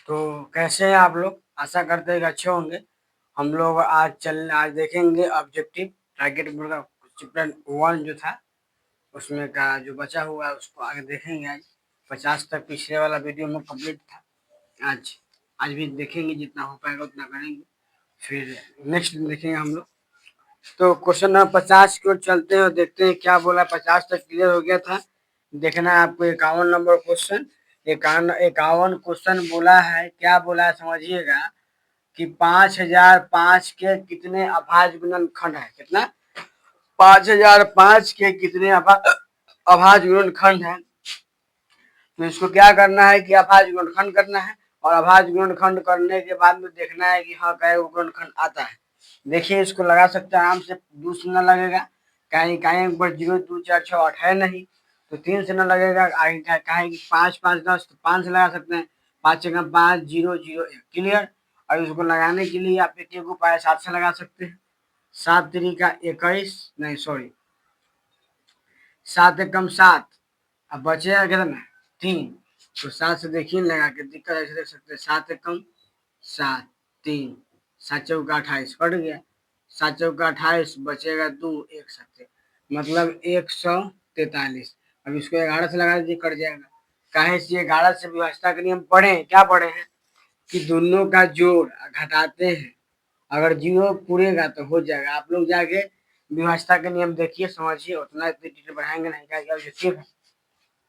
तो कैसे हैं आप लोग? आशा करते हैं कि अच्छे होंगे। हम लोग आज देखेंगे ऑब्जेक्टिव टारगेट बोर्ड का चैप्टर 1 जो था, उसमें का जो बचा हुआ है उसको आगे देखेंगे आज। 50 तक पिछले वाला वीडियो में कंप्लीट था। आज आज भी देखेंगे, जितना हो पाएगा उतना करेंगे। फिर नेक्स्ट देखेंगे हम लोग। तो क्वेश्चन नंबर 50 की ओर चलते हैं और देखते हैं क्या बोला। 50 तक क्लियर हो गया था। देखना है आपको 51 नंबर क्वेश्चन। 51 क्वेश्चन बोला है, क्या बोला है समझिएगा कि 5005 के कितने अभाज्य गुणनखंड है। कितना? 5005 के कितने अभाज्य गुणनखंड है। तो इसको क्या करना है कि अभाज्य गुणनखंड करना है, और अभाज्य गुणनखंड करने के बाद में देखना है कि हाँ कै गुणनखंड आता है। देखिए इसको लगा सकते हैं आराम से, 2 से न लगेगा। कहीं 0 2 4 6 8 है नहीं, तो 3 से न लगेगा। कहीं 5 5 10 तो 5 से लगा सकते हैं। 5 6 5 0 0 1 क्लियर। और इसको लगाने के लिए आप एक उपाय 7 से लगा सकते हैं। 7 3 21, नहीं सॉरी, 7 एकम 7। अब बचेगा कितना? 3। तो 7 से देखिए लगा के दिक्कत ऐसे देख सकते हैं। 7 एकम 7 3, 7 चौका 28 कट गया। 7 चौका 28 बचेगा 2 1 7, मतलब 143। अब इसको 11 से लगा दीजिए, कट जाएगा। काहे से 11 से विभाज्यता के नियम पढ़े हैं? क्या पढ़े हैं कि दोनों का जोड़ घटाते हैं, अगर 0 पूरेगा तो हो जाएगा। आप लोग जाके विभाज्यता के नियम देखिए, समझिए। उतना इतनी डिटेल बढ़ाएंगे नहीं, क्या ऑब्जेक्टिव है।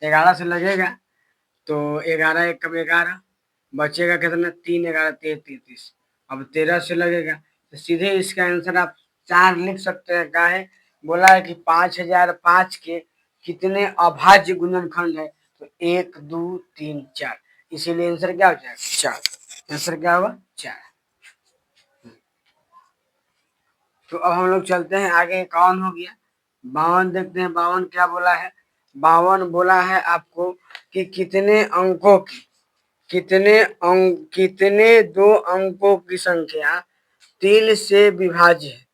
11 से लगेगा तो 11 एकम 11, बचेगा कितना? 3 11 13 33। अब 13 से लगेगा तो सीधे इसका आंसर आप 4 लिख सकते हैं। क्या है? बोला है कि 5005 के कितने अभाज्य गुणनखंड है, तो 1 2 3 4, इसीलिए आंसर क्या हो जाएगा? 4। आंसर क्या होगा? 4। तो अब हम लोग चलते हैं आगे। 51 हो गया। 52 देखते हैं। 52 क्या बोला है? 52 बोला है आपको कि कितने दो अंकों की संख्या 3 से विभाज्य है।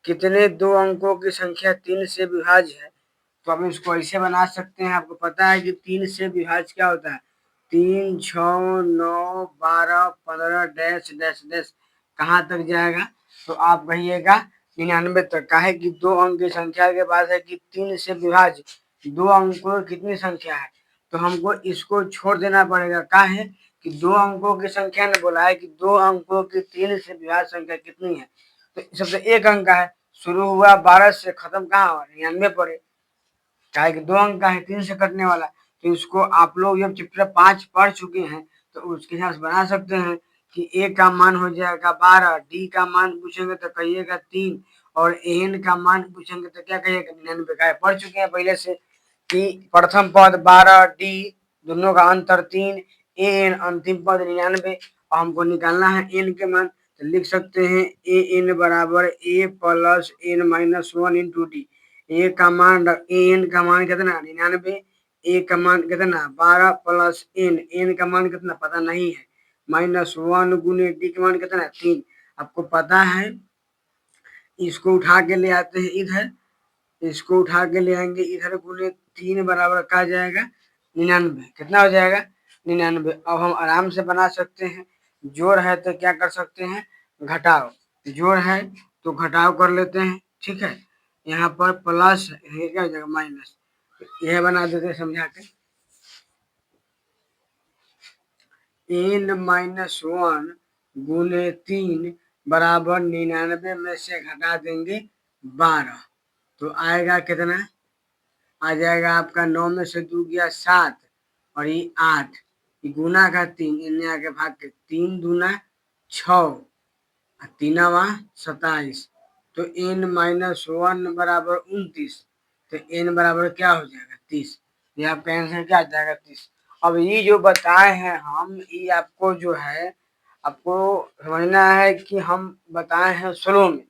कितने दो अंकों की संख्या 3 से विभाज्य है। तो हम इसको ऐसे बना सकते हैं। आपको पता है कि 3 से विभाज्य क्या होता है? 3 6 9 12 15 डैश डैश डैश, कहाँ तक जाएगा? तो आप कहिएगा 99 तक। का है कि 2 अंक की संख्या के बाद है कि 3 से विभाज्य 2 अंकों की कितनी संख्या है, तो हमको इसको छोड़ देना पड़ेगा। का है कि 2 अंकों की संख्या ने बोला है कि 2 अंकों की 3 से विभाज्य संख्या कितनी है, तो सबसे 1 अंक का है। शुरू हुआ 12 से, खत्म कहाँ हुआ? 99 पर। क्या कि 2 अंक का है, 3 से कटने वाला। तो इसको आप लोग जब चैप्टर 5 पढ़ चुके हैं तो उसके हिसाब से बना सकते हैं कि ए का मान हो जाएगा 12, डी का मान पूछेंगे तो कहिएगा 3, और एन का मान पूछेंगे तो क्या कहिएगा? 99 का है। पढ़ चुके हैं पहले से कि प्रथम पद 12, डी दोनों का अंतर 3, एन अंतिम पद 99, और हमको निकालना है एन के मान। तो लिख सकते हैं ए एन बराबर A plus N minus 1 into D. A का मान कितना? 99। ए का मान कितना? 12 प्लस एन का मान कितना पता नहीं है, -1 गुने डी का मान कितना? 3 आपको पता है। इसको उठा के ले आते हैं इधर, इसको उठा के ले आएंगे इधर, गुने 3 बराबर क्या जाएगा? 99। कितना हो जाएगा? 99। अब हम आराम से बना सकते हैं। जोड़ है तो क्या कर सकते हैं? घटाओ। जोड़ है तो घटाव कर लेते हैं, ठीक है। यहाँ पर प्लस है, क्या हो जाएगा? माइनस। यह बना देते हैं समझा के। n-1 गुने 3 बराबर 99 में से घटा देंगे 12, तो आएगा कितना? आ जाएगा आपका 9 में से 2 गया 7, और ये 8, ये गुना का 3, इन्हें आके भाग के 3 दूना 6, 3 27, तो n-1 बराबर 29, तो n बराबर क्या हो जाएगा? 30। ये आपका आंसर क्या आ जाएगा? 30। अब ये जो बताए हैं हम, ये आपको जो है आपको समझना है कि हम बताए हैं स्लो में।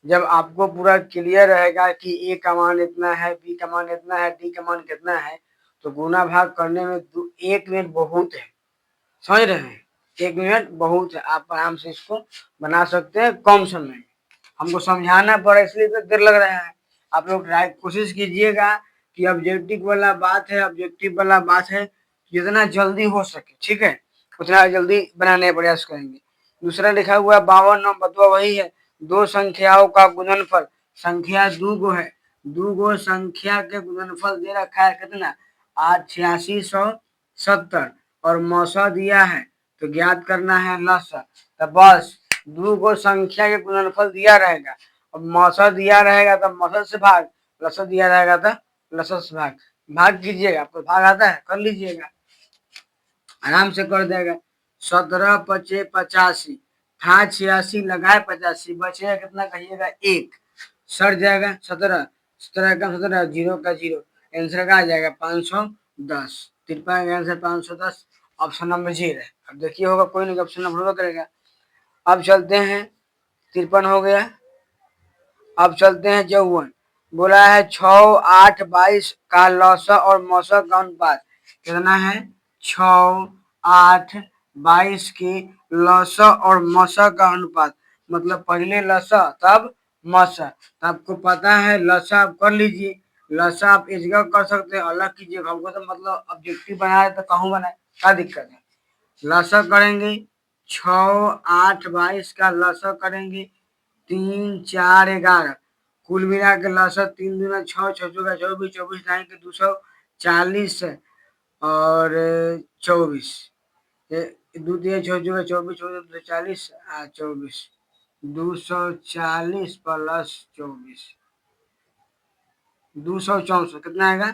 जब आपको पूरा क्लियर रहेगा कि ए का मान इतना है, बी का मान इतना है, डी का मान कितना है, तो गुना भाग करने में 1 मिनट बहुत है। समझ रहे हैं? 1 मिनट बहुत है। आप आराम से इसको बना सकते हैं कम समय में। हमको समझाना पड़ा इसलिए तो देर लग रहा है। आप लोग ट्राई कोशिश कीजिएगा कि ऑब्जेक्टिव वाला बात है जितना जल्दी हो सके, ठीक है। उतना जल्दी बनाने का प्रयास करेंगे। दूसरा लिखा हुआ है 52 और बतवा वही है, दो संख्याओं का गुणनफल, संख्या दो है, दो संख्या के गुणनफल दे रखा है कितना 8670 और मौसा दिया है तो ज्ञात करना है लसा। तो बस दो संख्या के गुणनफल दिया रहेगा और मौसा दिया रहेगा तो मौसा से भाग, लसा दिया रहेगा तो लसा से भाग कीजिएगा, आपको भाग आता है कर लीजिएगा, आराम से कर देगा। 17 पचे 85 था 86 लगाए 85 बचेगा कितना कहिएगा 1 सर जाएगा 17 17 का 17 जीरो का जीरो आंसर का आ जाएगा 510। 53 का आंसर 510 ऑप्शन नंबर जी है। अब देखिए होगा कोई नहीं ऑप्शन नंबर होगा करेगा। अब चलते हैं 53 हो गया। अब चलते हैं 54 बोला है 6 8 22 का लौसा और मौसा का अनुपात कितना है 6 8 22 की लौसा और मौसा का अनुपात मतलब पहले लौसा तब मौसा। तो आपको पता है लौसा आप कर लीजिए, लौसा आप इस जगह कर सकते हैं अलग कीजिएगा, हमको तो मतलब ऑब्जेक्टिव बनाए तो कहूँ बनाए क्या दिक्कत है। लौसा करेंगे 6 8 22 का लौसा करेंगे 3 4 11 कुल मिला के लौसा 3 दूना 6 6 चौका 24 24 लाइन के 240 और 24 दो दिया 6 चौका 24 240 24 240 प्लस 24 264 कितना आएगा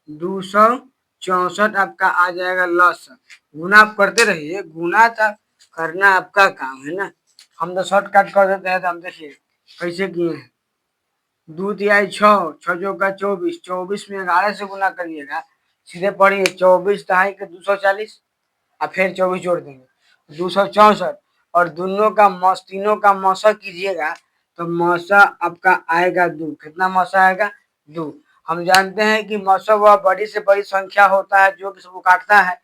264 आपका आ जाएगा लॉस। गुना आप करते रहिए, गुना था करना आपका काम है ना, हम तो शॉर्टकट कर देते हैं। तो हम देखिए कैसे किए हैं, दो तिहाई 6 6 चौका 24 24 में 11 से गुना करिएगा, सीधे पढ़िए 24 दहाई के 240 और फिर 24 जोड़ देंगे 264 और दोनों का तीनों का मौसा कीजिएगा तो मौसा आपका आएगा 2। कितना मौसा आएगा 2। हम जानते हैं कि मौसा वह बड़ी से बड़ी संख्या होता है जो कि सबको काटता है,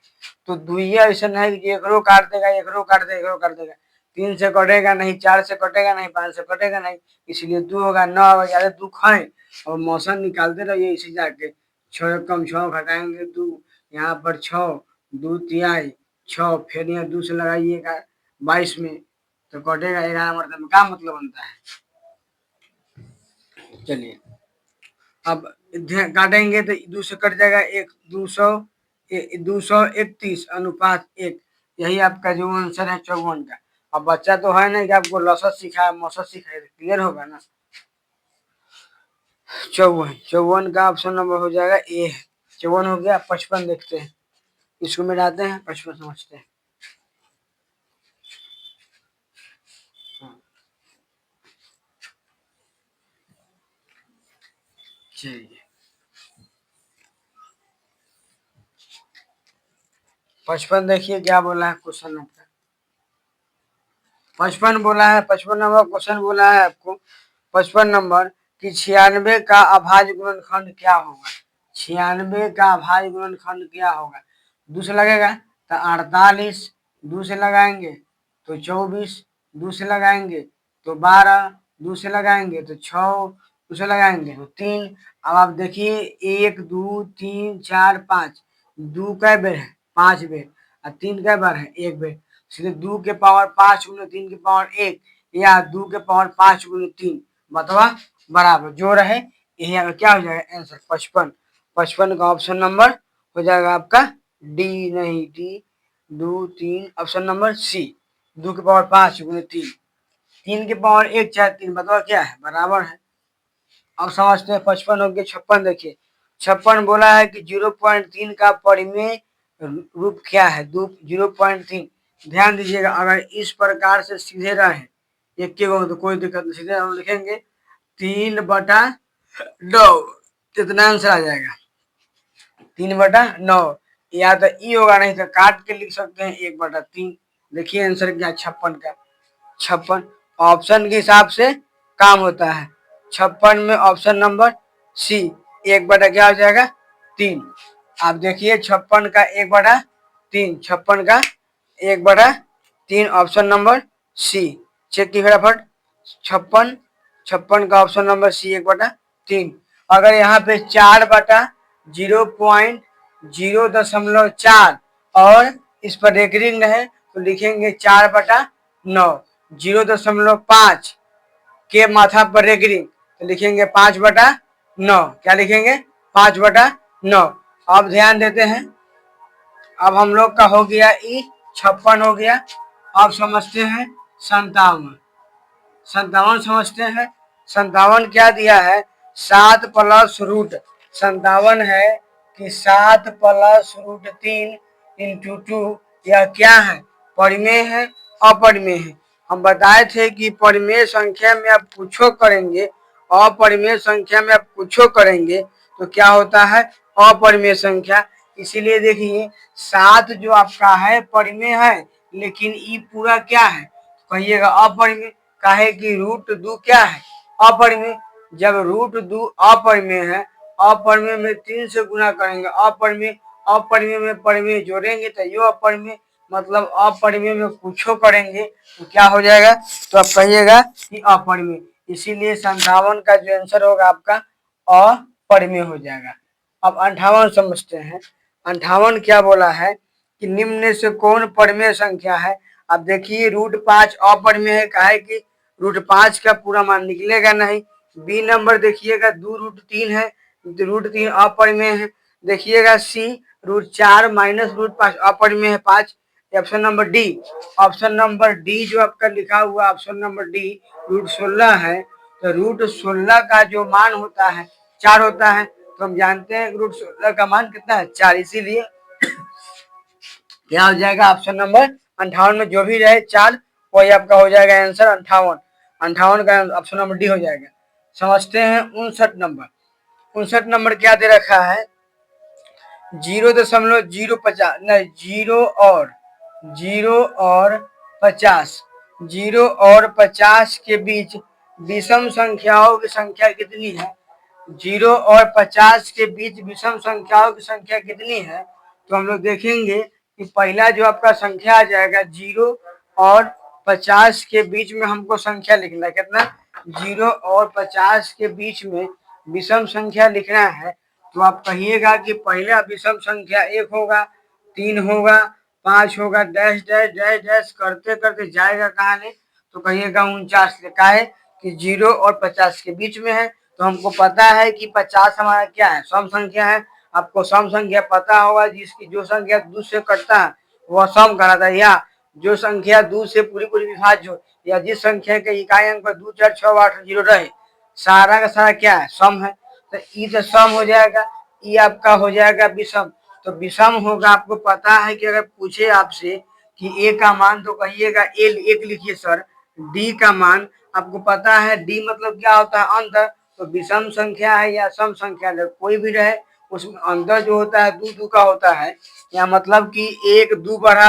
तो दुइया ऐसा नहीं कि एकरो काट देगा एकरो काट देगा एकरो काट देगा, 3 से कटेगा नहीं, 4 से कटेगा नहीं, 5 से कटेगा नहीं, इसलिए 2 होगा 9 होगा, ज्यादा दुख है और मौसम निकालते रहिए इसी जाके 6 कम 6 घटाएंगे 2 यहाँ पर 6 2 तिहाई 6 फिर यहाँ 2 से लगाइएगा 22 में तो कटेगा 11 मतलब क्या मतलब बनता है। चलिए अब काटेंगे तो 2 से कट जाएगा 1 231 अनुपात 1, यही आपका जो आंसर है 54 का। अब बच्चा तो है नहीं कि आपको लौसत सिखाया मौसत सिखाया, क्लियर होगा ना। 54 का ऑप्शन नंबर हो जाएगा ए। 54 हो गया। 55 देखते हैं, इसको मिलाते हैं 55 समझते हैं। चलिए 55 देखिए क्या बोला है क्वेश्चन आपका। 55 बोला है, 55 नंबर क्वेश्चन बोला है आपको 55 नंबर कि 96 का अभाज्य गुणनखंड क्या होगा। 96 का अभाज्य गुणनखंड क्या होगा। 2 से लगेगा तो 48, 2 से लगाएंगे तो 24, 2 से लगाएंगे तो 12, 2 से लगाएंगे तो 6, 2 से लगाएंगे तो 3। अब आप देखिए 1 2 3 4 5, 2 कै बेर है 5 बेर और 3 कै बार है 1 बेर, सीधे 2 के पावर 5 गुने 3 के पावर 1 या 2 के पावर 5 गुने 3 मतलब बराबर जो रहे यही अगर क्या हो जाएगा आंसर 55। 55 का ऑप्शन नंबर हो जाएगा आपका डी, नहीं डी 2 3 ऑप्शन नंबर सी 2 के पावर 5 गुने 3, 3 के पावर 1 चाहे 3 बताओ क्या है बराबर है। अब समझते हैं 55 हो गया। 56 देखिए 56 बोला है कि 0.3 का परिमेय रूप क्या है 0.3। ध्यान दीजिएगा अगर इस प्रकार से सीधे रहे एक के तो कोई दिक्कत नहीं, सीधे हम लिखेंगे 3/9 कितना आंसर आ जाएगा 3/9 या तो ई होगा नहीं तो काट के लिख सकते हैं 1/3। देखिए आंसर क्या 56 का 56 ऑप्शन के हिसाब से काम होता है। 56 में ऑप्शन नंबर सी 1/, क्या हो जाएगा 3। आप देखिए 56 का 1/3, 56 का 1/3 ऑप्शन नंबर सी चेक की फटाफट। 56 56 का ऑप्शन नंबर सी 1/3। अगर यहाँ पे 4/0.004 और इस पर रेकरिंग है तो लिखेंगे 4/9। 0.5 के माथा पर रेगरिंग तो लिखेंगे 5/9। क्या लिखेंगे? 5/9। अब ध्यान देते हैं, अब हम लोग का हो गया ई 56 हो गया। अब समझते हैं 57। 57 समझते हैं। 57 क्या दिया है? 7 प्लस रूट 57 है कि 7 प्लस रूट 3 इंटू 2। यह क्या है? परिमेय है, अपरिमेय है। हम बताए थे कि परिमेय संख्या में आप कुछो करेंगे, अपरिमेय संख्या में आप कुछो करेंगे तो क्या होता है? अपरिमेय संख्या। इसीलिए देखिए 7 जो आपका है परिमेय है, लेकिन ई पूरा क्या है? कहिएगा अपरिमेय। काहे कि रूट 2 क्या है? अपरिमेय। जब रूट 2 अपरिमेय है, अपरिमेय में 3 से गुना करेंगे अपरिमेय, अपरिमेय में परिमेय जोड़ेंगे तो यो अपरिमेय, मतलब अपरिमेय में कुछो करेंगे तो क्या हो जाएगा? तो आप कहिएगा कि अपरिमेय। इसीलिए 57 का जो आंसर होगा आपका अपरिमेय हो जाएगा। अब 58 समझते हैं। 58 क्या बोला है कि निम्न में से कौन परिमेय संख्या है? अब देखिए √5 अपरिमेय है, काहे कि √5 का पूरा मान निकलेगा नहीं। बी नंबर देखिएगा 2√3 है, √3 अपरिमेय है। देखिएगा सी √4 माइनस √5 अपरिमेय है 5। Option number D. Option number D जो आपका लिखा हुआ ऑप्शन नंबर डी √16 है। तो √16 का जो मान होता है 4 होता है। तो हम जानते हैं √16 का मान कितना है? 4। इसीलिए क्या हो जाएगा? ऑप्शन नंबर 58 में जो भी रहे 4 वही आपका हो जाएगा आंसर 58। 58 का ऑप्शन नंबर डी हो जाएगा। समझते हैं 59 नंबर। 59 नंबर क्या दे रखा है? 0.050 नहीं 0 और 50। 0 और 50 के बीच विषम संख्याओं की संख्या कितनी है? 0 और 50 के बीच विषम संख्याओं की संख्या कितनी है? तो हम लोग देखेंगे कि पहला जो आपका संख्या आ जाएगा 0 और 50 के बीच में हमको संख्या लिखना है। कितना? 0 और 50 के बीच में विषम संख्या लिखना है। तो आप कहिएगा कि पहला विषम संख्या 1 होगा, 3 होगा, 5 होगा, डैश डैश डैश डैश करते करते जाएगा कहाँ ले? तो कहिएगा 49 ले। का है कि 0 और 50 के बीच में है। तो हमको पता है कि 50 हमारा क्या है? सम संख्या है। आपको सम संख्या पता होगा, जिसकी जो संख्या 2 से कटता है वह सम कहलाता है, या जो संख्या 2 से पूरी पूरी विभाज्य हो, या जिस संख्या के इकाई अंक पर 2, 4, 6, 8, 0 रहे, सारा का सारा क्या है? सम है। तो ई तो सम हो जाएगा, ई आपका हो जाएगा विषम। तो विषम होगा। आपको पता है कि अगर पूछे आपसे कि ए का मान तो कहिएगा ए 1 लिखिए सर। डी का मान आपको पता है, डी मतलब क्या होता है? अंतर। तो विषम संख्या है या सम संख्या है, कोई भी रहे उसमें अंतर जो होता है 2 का होता है, या मतलब कि 1 2 बढ़ा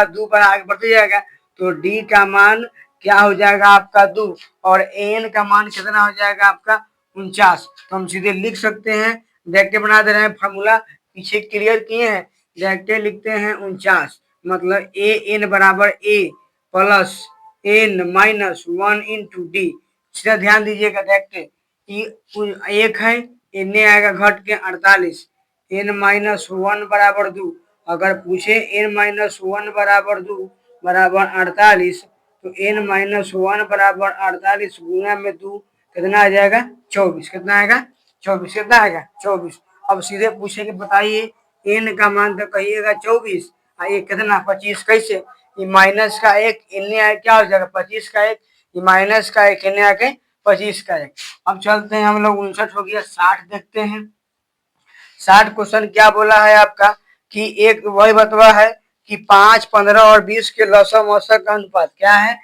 आगे बढ़ते जाएगा। तो डी का मान क्या हो जाएगा आपका? 2। और एन का मान कितना हो जाएगा आपका? 49। तो हम सीधे लिख सकते हैं, डायरेक्ट बना दे रहे हैं फॉर्मूला, पीछे क्लियर किए हैं, डायरेक्ट लिखते हैं 49। मतलब ए एन बराबर A plus N minus 1 into D. सीधा ध्यान दीजिएगा, डायरेक्ट 1 है, एन आएगा घट के 48, एन माइनस 1 बराबर 2। अगर पूछे एन माइनस 1 बराबर 2 बराबर 48, तो एन माइनस 1 बराबर 48 गुना में 2 कितना आ जाएगा? 24। कितना आएगा? 24। कितना आएगा? 24। अब सीधे पूछेंगे बताइए एन का मान तो कहिएगा 24, ये कितना? 25। कैसे? ये माइनस का 1 इन्हें आए क्या हो जाएगा? 25 का 1, ये माइनस का 1 इन्हें आके 25 का 1। अब चलते हैं हम लोग 59 हो गया, 60 देखते हैं। 60 क्वेश्चन क्या बोला है आपका कि एक वही बतवा है कि 5, 15 और 20 के लसम औसत का अनुपात क्या है?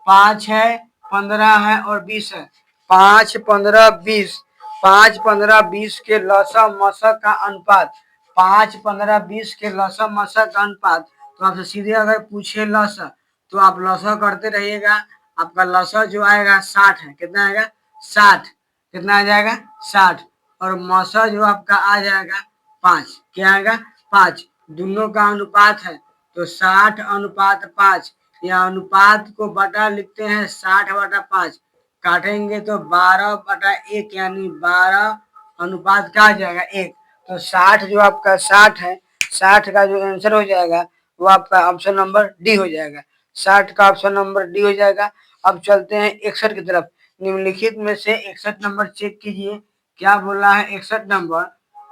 5 है, 15 है और 20 है। 5, 15, 20। 5, 15, 20 के लसम औसत का अनुपात। 5, 15, 20 के लसम औसत का अनुपात। तो आपसे सीधे अगर पूछे लसा, तो आप लसा करते रहिएगा। आपका लसा जो आएगा 60 है। कितना आएगा? 60। कितना आ जाएगा? 60। और मौसा जो आपका आ जाएगा 5। क्या आएगा? 5। दोनों का अनुपात है तो 60:5। या अनुपात को बटा लिखते हैं 60/5। काटेंगे तो 12/1 यानी 12 अनुपात क्या आ जाएगा? 1। तो 60 जो आपका 60 है, 60 का जो आंसर हो जाएगा वो आपका ऑप्शन नंबर डी हो जाएगा। 60 का ऑप्शन नंबर डी हो जाएगा। अब चलते हैं 61 की तरफ। निम्नलिखित में से 61 नंबर चेक कीजिए, क्या बोला है 61 नंबर,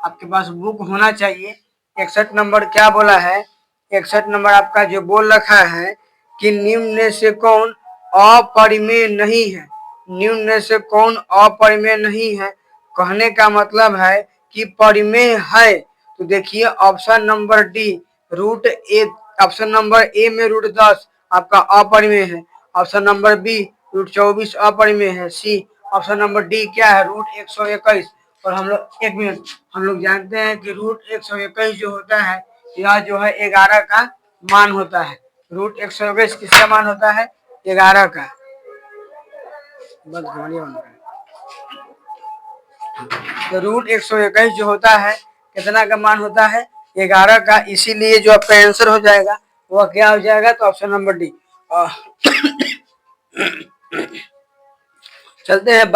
आपके पास बुक होना चाहिए। 61 नंबर क्या बोला है, 61 नंबर आपका जो बोल रखा है कि निम्न में से कौन अपरिमेय नहीं है। निम्न में से कौन अपरिमेय नहीं है, कहने का मतलब है कि परिमेय है। तो देखिए option number D root A, option number A में रूट 10 आपका अपरिमेय है। ऑप्शन नंबर बी रूट 24 अपरिमेय है। सी ऑप्शन नंबर डी क्या है, रूट 121। और हम लोग एक मिनट, हम लोग जानते हैं कि रूट 121 जो होता है यह जो है 11 का मान होता है। रूट 121 किसका मान होता है, 11 का। तो रूट 121 जो होता है कितना का मान होता है, 11 का। इसीलिए जो आपका आंसर हो जाएगा वह क्या हो जाएगा, तो ऑप्शन नंबर डी। चलते हैं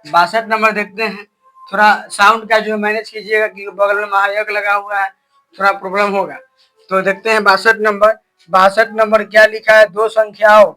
62 नंबर देखते हैं। थोड़ा साउंड का जो मैनेज कीजिएगा कि बगल में महायक लगा हुआ है, थोड़ा प्रॉब्लम होगा। तो देखते हैं 62 नंबर। 62 नंबर क्या लिखा है, दो संख्याओं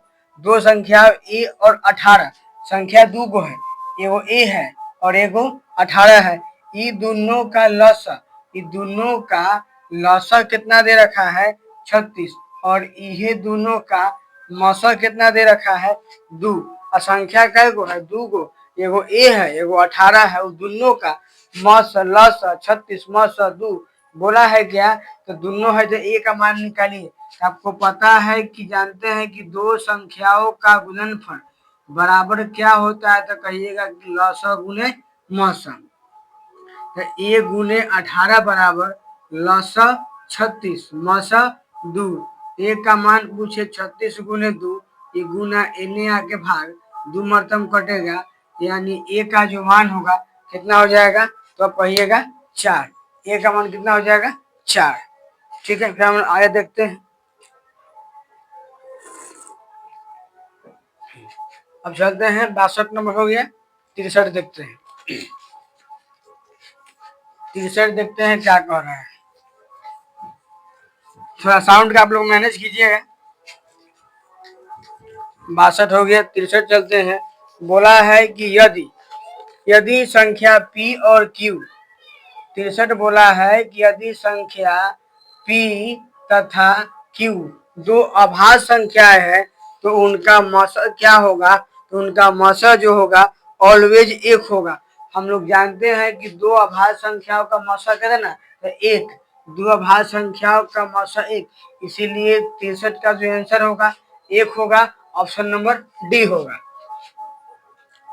ए और 18, संख्या दो को है, एगो ए है और एगो 18 है। ये दोनों का लसा, ये दोनों का लसा कितना दे रखा है, 36। और ये दोनों का मौसा कितना दे रखा है, 2। असंख्या कै गो है, 2 गो। एगो ए है एगो 18 है। उस दोनों का मस लस 36 मस 2 बोला है क्या, तो दोनों है तो ए का मान निकालिए। आपको पता है कि जानते हैं कि दो संख्याओं का गुणनफल बराबर क्या होता है, तो कहिएगा कि लस गुने मस। तो ए गुने 18 बराबर लस 36 मस 2। ए का मान पूछे 36 गुने 2, ये गुना एने आके भाग 2 मरतम कटेगा, यानी ए का जो मान होगा कितना हो जाएगा, तो आप कहिएगा 4। ए का मान कितना हो जाएगा, 4। ठीक है, फिर हम आगे देखते हैं। अब चलते हैं 62 नंबर हो गया। 63 देखते हैं। 63 देखते हैं क्या कह रहा है, थोड़ा साउंड का आप लोग मैनेज कीजिएगा। 62 हो गया। 63 चलते हैं। बोला है कि यदि संख्या P और Q, 63 बोला है कि यदि संख्या P तथा Q दो अभाज्य संख्याएं है तो उनका मौसा क्या होगा, तो उनका मौसा जो होगा ऑलवेज 1 होगा। हम लोग जानते हैं कि दो अभाज्य संख्याओं का मौसा क्या है ना, तो 1। दो अभाज्य संख्याओं का मौसा 1, इसीलिए 63 का जो आंसर होगा 1 होगा। ऑप्शन नंबर डी होगा।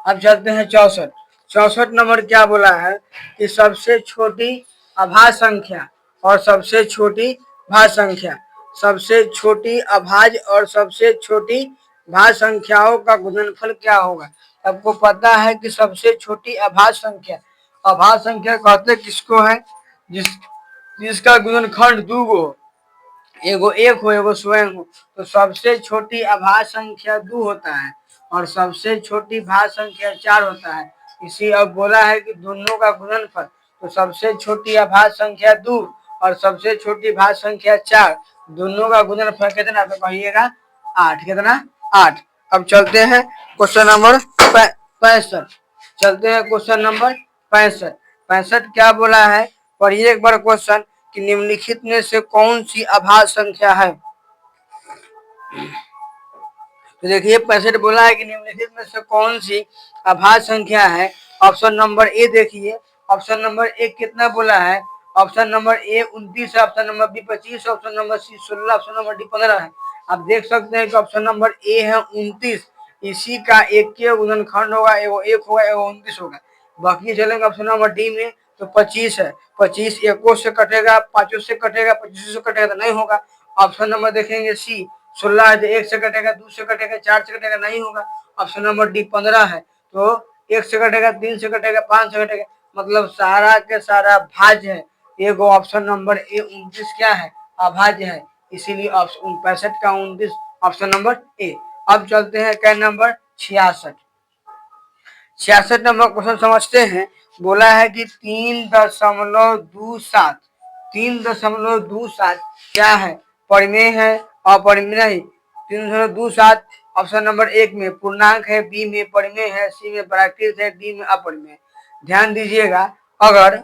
अब चलते हैं 64 नंबर क्या बोला है कि सबसे छोटी अभाज्य संख्या और सबसे छोटी भाज्य संख्या, सबसे छोटी अभाज्य और सबसे छोटी भाज्य संख्याओं का गुणनफल क्या होगा। आपको पता है कि सबसे छोटी अभाज्य संख्या, अभाज्य संख्या कहते किसको है, जिसका गुणनखंड 2 गो, एगो 1 हो एगो स्वयं हो। तो सबसे छोटी अभाज्य संख्या 2 होता है और सबसे छोटी भाज्य संख्या 4 होता है। इसी अब बोला है कि दोनों का गुणनफल, तो सबसे छोटी अभाज्य संख्या 2 और सबसे छोटी भाज्य संख्या 4, दोनों का गुणनफल कितना, तो कहिएगा 8। कितना, 8। अब चलते हैं क्वेश्चन नंबर 65। चलते हैं क्वेश्चन नंबर 65। 65 क्या बोला है, पढ़िए एक बार क्वेश्चन कि निम्नलिखित में से कौन सी अभाज्य संख्या है। तो देखिए 65 बोला है कि निम्नलिखित में से कौन सी अभाज्य संख्या है। ऑप्शन नंबर ए देखिए, ऑप्शन नंबर ए कितना बोला है, ऑप्शन नंबर ए 29 है, option number B 25, option number C 16, option number D 15 है। आप देख सकते हैं कि ऑप्शन नंबर ए है 29, इसी का एक के गुणनखंड होगा, एगो 1 होगा एगो 29 होगा। बाकी चलेंगे ऑप्शन नंबर डी में, तो 25 है, 25 एको से कटेगा, 5 से कटेगा, 25 से कटेगा तो नहीं होगा। ऑप्शन नंबर देखेंगे सी 16 है, तो 1 से कटेगा, 2 से कटेगा, 4 से कटेगा, नहीं होगा। ऑप्शन नंबर डी 15 है, तो 1 से कटेगा, 3 से कटेगा, 5 से कटेगा, मतलब सारा के सारा भाज्य है। एगो ऑप्शन नंबर ए 29 क्या है, अभाज्य है, इसीलिए ऑप्शन 65 का 29 ऑप्शन नंबर ए। अब चलते हैं क्या नंबर 66। 66 नंबर क्वेश्चन समझते हैं। बोला है कि 3.27 क्या है, परिमेय है अपरिमेय नहीं, 3.27 ऑप्शन नंबर 1 में पूर्णांक है, बी में परिमेय है, सी में प्राकृत है, डी में अपरिमेय। ध्यान दीजिएगा, अगर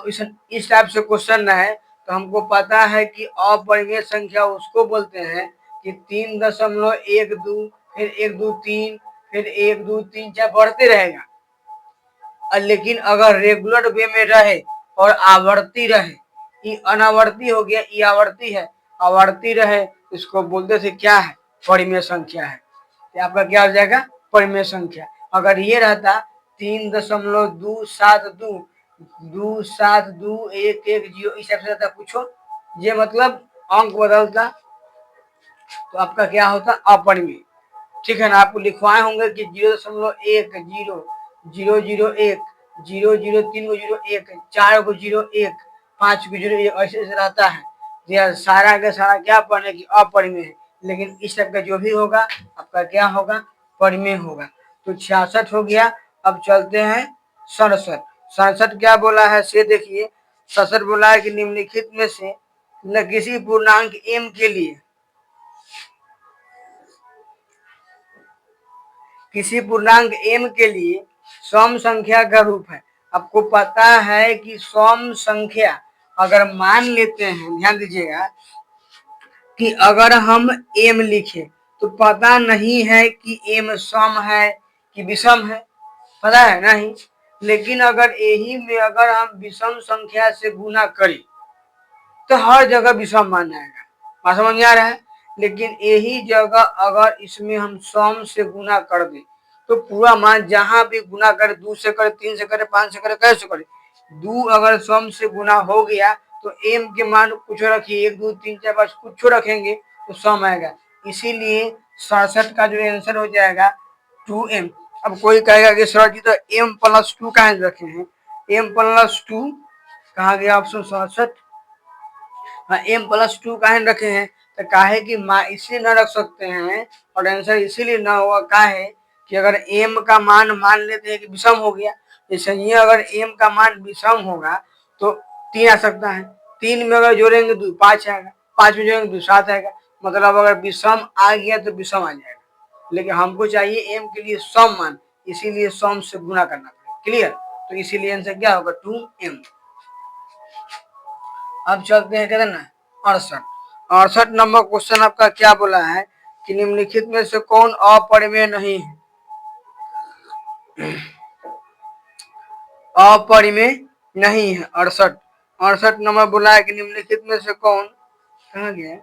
इस टाइप से क्वेश्चन है तो हमको पता है कि अपरिमेय संख्या उसको बोलते हैं कि 3.12 फिर 123 फिर 123 बढ़ते रहेगा। लेकिन अगर रेगुलर वे में रहे और आवर्ती रहे, ये अनावर्ती हो गया, ये आवर्ती है, आवर्ती रहे, इसको बोलते थे क्या है, परिमेय संख्या है। तो आपका क्या हो जाएगा, परिमेय संख्या। अगर ये रहता 3.272 2721110 इस टाइप से रहता पूछो, ये मतलब अंक बदलता, तो आपका क्या होता, अपरिमेय। ठीक है ना, आपको लिखवाए होंगे कि 0.10 001 00 3 को 01 4 को 01 5 को 01 ऐसे रहता है। यह सारा का सारा क्या पढ़ने की अपरिमेय है, लेकिन इस टाइप का जो भी होगा आपका क्या होगा, परिमेय होगा। तो 66 हो गया। अब चलते हैं 67। 67 क्या बोला है से देखिए, 67 बोला है कि निम्नलिखित में से न किसी पूर्णांक m के लिए, किसी पूर्णांक m के लिए सम संख्या का रूप है। आपको पता है कि सम संख्या अगर मान लेते हैं, ध्यान दीजिएगा कि अगर हम m लिखे तो पता नहीं है कि m सम है कि विषम है, पता है नहीं। लेकिन अगर यही में अगर हम विषम संख्या से गुना करें तो हर जगह विषम मान आएगा, बात समझ में आ रहा है। लेकिन यही जगह अगर इसमें हम सम से गुना कर दें तो पूरा मान जहां भी गुना करे, 2 से करे, 3 से करे, 5 से करे, कैसे करे, 2 अगर सम से गुना हो गया तो m के मान कुछ रखिए, 1 2 3 4 5 कुछ रखेंगे तो सम आएगा। इसीलिए 67 का जो आंसर हो जाएगा 2m। अब कोई कहेगा कि सर जी तो m+2 कहाँ रखे हैं, m+2 कहाँ गया ऑप्शन 67, m+2 काहे रखे हैं, तो काहे कि इसे न रख सकते हैं और आंसर इसीलिए न हुआ काहे कि अगर m का मान लेते हैं कि विषम हो गया, जैसे ये अगर m का मान विषम होगा तो 3 आ सकता है, 3 में अगर जोड़ेंगे तो 5 आएगा, 5 में जोड़ेंगे तो 7 आएगा, मतलब अगर विषम आ गया तो विषम आ जाएगा। लेकिन हमको चाहिए m के लिए सम मान, इसीलिए सम से गुना करना पड़ेगा, क्लियर। तो इसीलिए आंसर क्या होगा 2m। अब चलते हैं कहते ना 68। 68 नंबर क्वेश्चन आपका क्या बोला है कि निम्नलिखित में से कौन अपरिमेय नहीं है, अपरिमेय नहीं है। 68 नंबर बोला है कि निम्नलिखित में से कौन, कहाँ गया,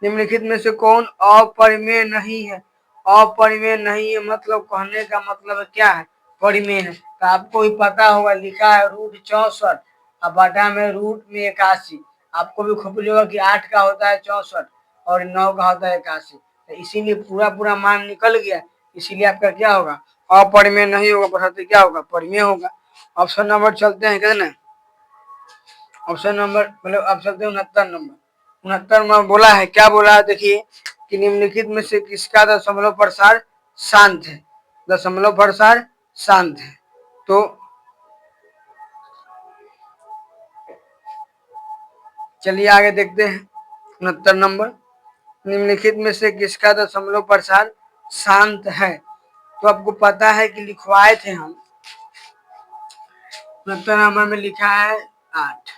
निम्नलिखित में से कौन अपरिमेय नहीं है। अपरिमेय नहीं है मतलब कहने का मतलब क्या है, परिमेय है। तो आपको भी पता होगा, लिखा है √64 और बटा में √81। आपको भी खूब होगा कि 8 का होता है 64 और 9 का होता है 81, तो इसीलिए पूरा मान निकल गया, इसीलिए आपका क्या होगा, अपरिमेय नहीं होगा, बस क्या होगा, परिमेय होगा। ऑप्शन नंबर चलते हैं कितने, ऑप्शन नंबर मतलब अब चलते हैं 69 नंबर। 69 में बोला है, क्या बोला है देखिए कि निम्नलिखित में से किसका दशमलव प्रसार शांत है, दशमलव प्रसार शांत है। तो चलिए आगे देखते हैं 69 नंबर, निम्नलिखित में से किसका दशमलव प्रसार शांत है। तो आपको पता है कि लिखवाए थे हम, 69 नंबर में लिखा है 8।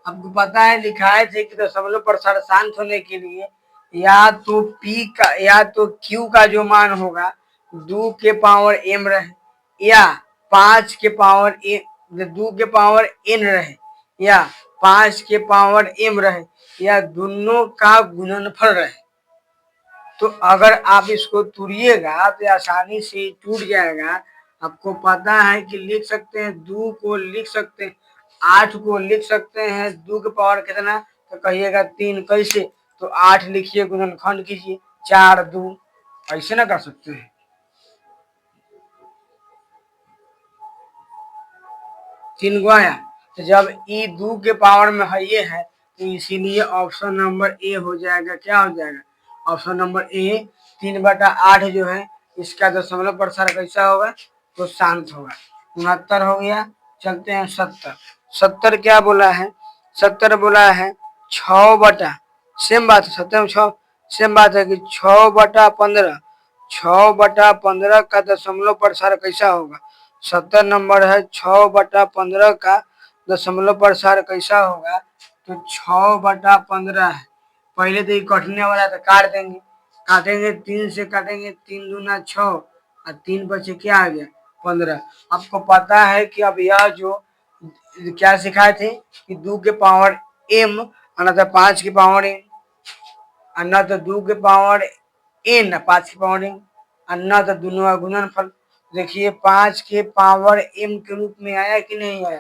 आपको पता है लिखाए थे कि दशमलव प्रसार शांत होने के लिए या तो p का या तो q का जो मान होगा 2 के पावर m रहे या 5 के पावर 2 के पावर n रहे या 5 के पावर m रहे या दोनों का गुणनफल रहे। तो अगर आप इसको तुड़िएगा तो आसानी से टूट जाएगा। आपको पता है कि लिख सकते हैं 2 को लिख सकते हैं, 8 को लिख सकते हैं 2 के पावर कितना, तो कहिएगा 3, कैसे, तो 8 लिखिए गुणनखंड कीजिए 4 2, ऐसे ना कर सकते हैं। 3 गो आया, तो जब ई 2 के पावर में है ये है तो इसीलिए ऑप्शन नंबर ए हो जाएगा, क्या हो जाएगा, ऑप्शन नंबर ए 3/8 जो है इसका दशमलव प्रसार कैसा होगा, तो शांत होगा। 69 हो गया। चलते हैं 70। 70 क्या बोला है, 70 बोला है 6/, सेम बात है 70 में 6 सेम बात है कि 6/15, 6/15 का दशमलव प्रसार कैसा होगा। 70 नंबर है 6/15 का दशमलव प्रसार कैसा होगा। तो 6/15 है, पहले तो ये कटने वाला है तो काट देंगे, काटेंगे 3 से काटेंगे, 3 दूना 6 और 3 बचे क्या आ गया 15। आपको पता है कि अब यह जो क्या सिखाए थे कि 2 के पावर m अनथा 5 की पावर n, अन्ना तो 2 के पावर n 5 की पावर n, अन्ना तो दोनों का गुणनफल। देखिए 5 के पावर m के रूप में आया कि नहीं आया,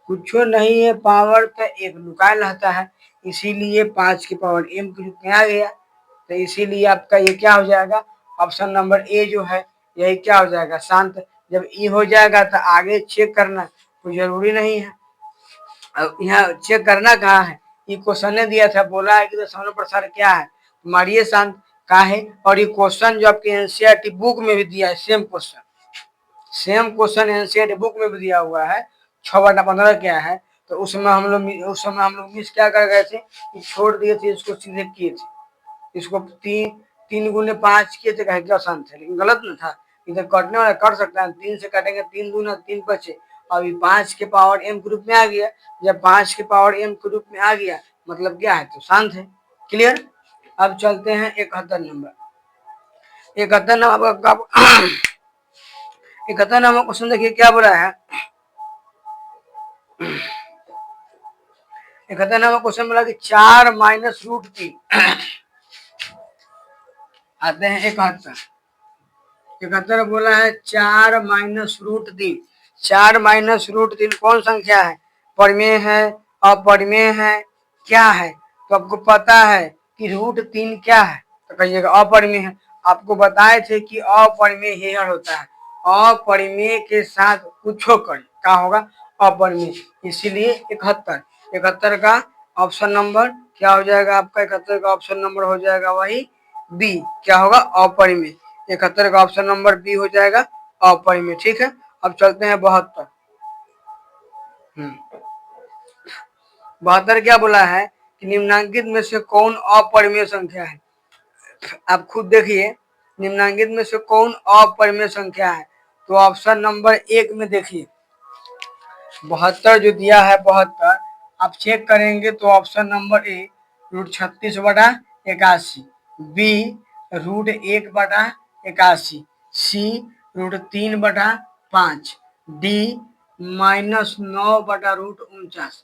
कुछ नहीं है, पावर तो एक लुकाया रहता है, इसीलिए 5 के पावर m के रूप में आ गया। तो इसीलिए आपका ये क्या हो जाएगा, ऑप्शन नंबर ए जो है यही क्या हो जाएगा शांत। जब ई हो जाएगा तो आगे चेक करना कोई जरूरी नहीं है। अब यहाँ चेक करना कहाँ है, ये क्वेश्चन ने दिया था, बोला है कि दशमलव प्रसार क्या है, मारिए शांत का है। और ये क्वेश्चन जो आपके एनसीईआरटी बुक में भी दिया है, सेम क्वेश्चन एनसीईआरटी बुक में भी दिया हुआ है। 6/15 क्या है, तो उस समय हम लोग मिस क्या कर गए थे कि छोड़ दिए थे, इसको सीधे किए थे, इसको 3 × 5 किए थे, कहे क्या आसान थे, लेकिन गलत न था। इधर कटने वाला कट सकता है, 3 से काटेंगे 3 दूना 3 बचे, अभी 5 के पावर m के रूप में आ गया। जब 5 के पावर m के रूप में आ गया मतलब क्या है, तो शांत है। क्लियर। अब चलते हैं 71 नंबर। 71 नंबर 71 नंबर क्वेश्चन देखिए क्या बोला है। 71 नंबर क्वेश्चन बोला कि 4 - √3 आते हैं 71। 71 बोला है 4 - √3। 4 - √3 कौन संख्या है, परिमेय है, अपरिमेय है, क्या है। तो आपको पता है कि √3 क्या है, तो कहिएगा अपरिमेय है। आपको बताए थे कि अपरिमेय हेयर होता है, अपरिमेय के साथ कुछ कर क्या होगा अपरिमेय, इसीलिए 71। 71 का ऑप्शन नंबर क्या हो जाएगा आपका, 71 का ऑप्शन नंबर हो जाएगा वही बी, क्या होगा अपरिमेय। 71 का ऑप्शन नंबर बी हो जाएगा अपरिमेय। ठीक है, अब चलते हैं 72। 72 क्या बोला है कि निम्नांकित में से कौन अपरिमेय संख्या है। आप खुद देखिए, निम्नांकित में से कौन अपरिमेय संख्या है, तो ऑप्शन नंबर 1 में देखिए 72 जो दिया है 72, आप चेक करेंगे तो option number A √36/81, B √1/81, C √3/5, D -9/√49।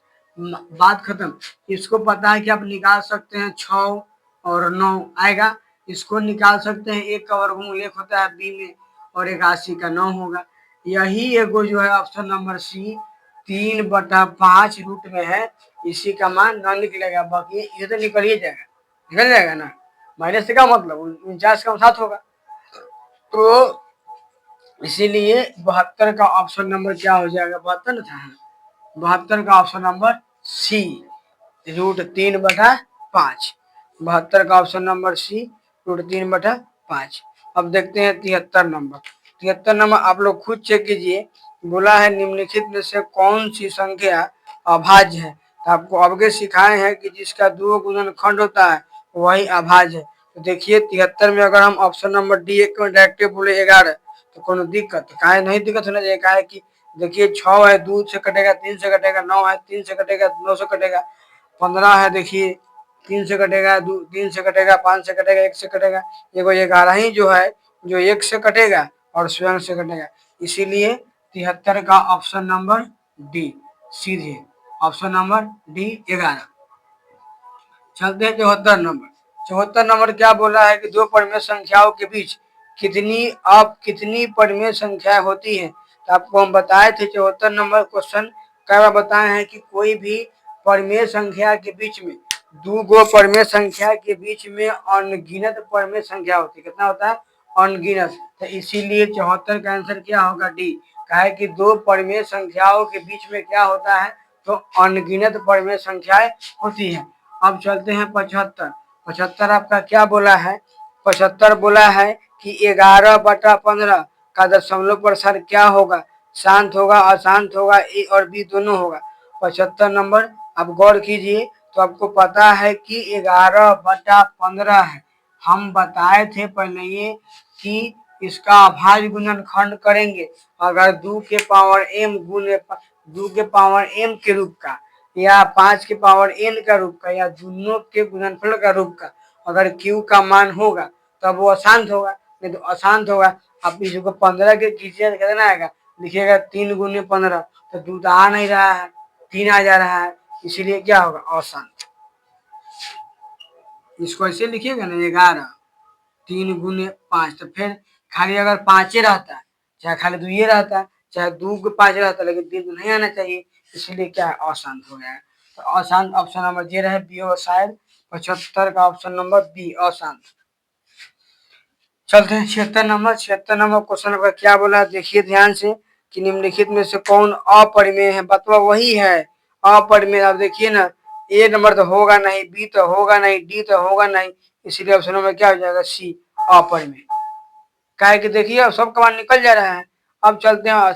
बात खत्म। इसको पता है कि आप निकाल सकते हैं 6 और 9 आएगा, इसको निकाल सकते हैं, 1 का वर्गमूल 1 होता है बी में और 81 का 9 होगा। यही एगो जो है ऑप्शन नंबर सी 3/5 रूट में है, इसी का मान न निकलेगा, बाकी ये तो निकल ही जाएगा, निकल जाएगा ना। माइनस से क्या मतलब 49 का 7 होगा, तो इसीलिए 72 का ऑप्शन नंबर क्या हो जाएगा, 72 था, 72 का ऑप्शन नंबर सी √3/5। 72 का ऑप्शन नंबर सी √3/5। अब देखते हैं 73 नंबर। 73 नंबर आप लोग खुद चेक कीजिए, बोला है निम्नलिखित में से कौन सी संख्या अभाज्य है। तो आपको अवगे सिखाए हैं कि जिसका 2 गुणनखंड होता है वही अभाज्य है। तो देखिए 73 में अगर हम ऑप्शन नंबर डी एक में डायरेक्ट बोले 11, तो कोनो दिक्कत काहे नहीं, दिक्कत होना चाहिए, काहे कि देखिए 6 है 2 से कटेगा, 3 से कटेगा, 9 है 3 से कटेगा, 9 से कटेगा, 15 है देखिए 3 से कटेगा, 3 से कटेगा, 5 से कटेगा, 1 से कटेगा, एगो 11 ही जो है जो 1 से कटेगा और स्वयं से कटेगा, इसीलिए 73 का ऑप्शन नंबर डी, सीधे ऑप्शन नंबर डी 11। चलते हैं 74 नंबर। 74 नंबर क्या बोला है कि दो परिमेय संख्याओं के बीच कितनी परिमेय संख्या होती है। तो आपको हम बताए थे 74 नंबर क्वेश्चन कई बार बताए हैं कि कोई भी परिमेय संख्या के बीच में, दो गो परिमेय संख्या के बीच में अनगिनत परिमेय संख्या होती है, कितना होता है अनगिनत। तो इसीलिए 74 का आंसर क्या होगा डी, कहे कि दो परिमेय संख्याओं के बीच में क्या होता है, तो अनगिनत परिमेय संख्याएं होती है। अब चलते हैं 75। 75 आपका क्या बोला है, 75 बोला है कि 11/15 का दशमलव प्रसार क्या होगा, शांत होगा, अशांत होगा, ए और बी दोनों होगा। 75 नंबर आप गौर कीजिए तो आपको पता है कि 11/15 है। हम बताए थे पहले ये कि इसका अभाज्य गुणनखंड करेंगे अगर 2 के पावर m गुने 2 के पावर m के रूप का या 5 के पावर n का रूप का या दोनों के गुणनफल का रूप का अगर q का मान होगा तब वो अशांत होगा, नहीं तो अशांत होगा। अब इसको 15 के कीजिए तो कितना आएगा, लिखिएगा 3 गुने 15 तो 2 तो आ नहीं रहा है, 3 आ जा रहा है, इसीलिए क्या होगा अशांत। इसको ऐसे लिखिएगा ना 11 3 गुने 5 तो फिर खाली अगर 5 रहता चाहे खाली 2 रहता चाहे 2 के 5 रहता लेकिन 3 तो नहीं आना चाहिए, इसीलिए क्या है अशांत हो गया है। तो अशांत ऑप्शन नंबर जे रहे बी और शायद 75 का ऑप्शन नंबर बी अशांत। चलते हैं 76 नंबर क्वेश्चन का क्या बोला देखिए ध्यान से कि निम्नलिखित में से कौन अपरिमेय है, बतवा वही है अपरिमेय। अब देखिए ना ए नंबर तो होगा नहीं, बी तो होगा नहीं, डी तो होगा नहीं, इसीलिए ऑप्शन नंबर क्या हो जाएगा सी अपरिमेय। काहे कि देखिए अब सब कमांड निकल जा रहा है। अब चलते हैं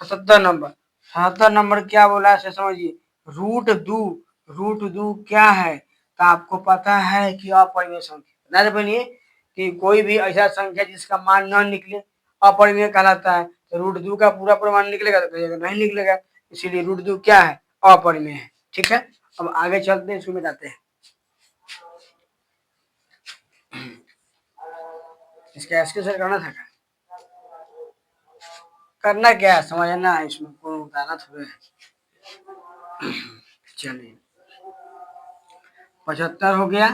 77 नंबर। 77 नंबर क्या बोला है समझिए, रूट दू क्या है, तो आपको पता है कि अपरिमेय संख्या बता बनिए कि कोई भी ऐसा संख्या जिसका मान न निकले अपरिमेय कहलाता है। तो रूट 2 का पूरा प्रमाण निकलेगा तो कहिएगा नहीं निकलेगा, इसीलिए रूट 2 क्या है अपरिमेय है। ठीक है, अब आगे चलते हैं, इसको मिटाते हैं। इसका स्क्रीनशॉट करना था क्या? करना क्या है समझना है, इसमें कौन उतारना थोड़े है। चलिए 75 हो गया,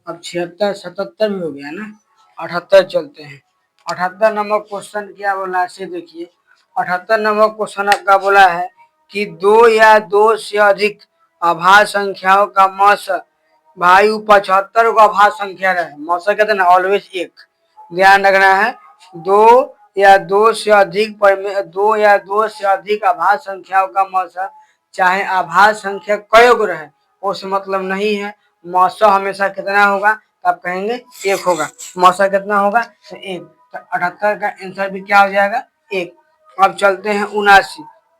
अब 76 77 भी हो गया ना, 78 चलते हैं। 78 नंबर क्वेश्चन क्या बोला है से देखिए। 78 नंबर क्वेश्चन आपका बोला है कि 2 या 2 से अधिक अभाज्य संख्याओं का मौस भाई 75 को अभाज्य संख्या रहे, मौसा कहते हैं ना ऑलवेज एक, ध्यान रखना है। 2 या 2 से अधिक 2 या 2 से अधिक अभाज्य संख्याओं का मौसा चाहे अभाज्य संख्या कई गो रहे उससे मतलब नहीं है, मौसा हमेशा कितना होगा तो आप कहेंगे एक होगा, मौसा कितना होगा तो एक, तो 78 का आंसर भी क्या हो जाएगा एक। अब चलते हैं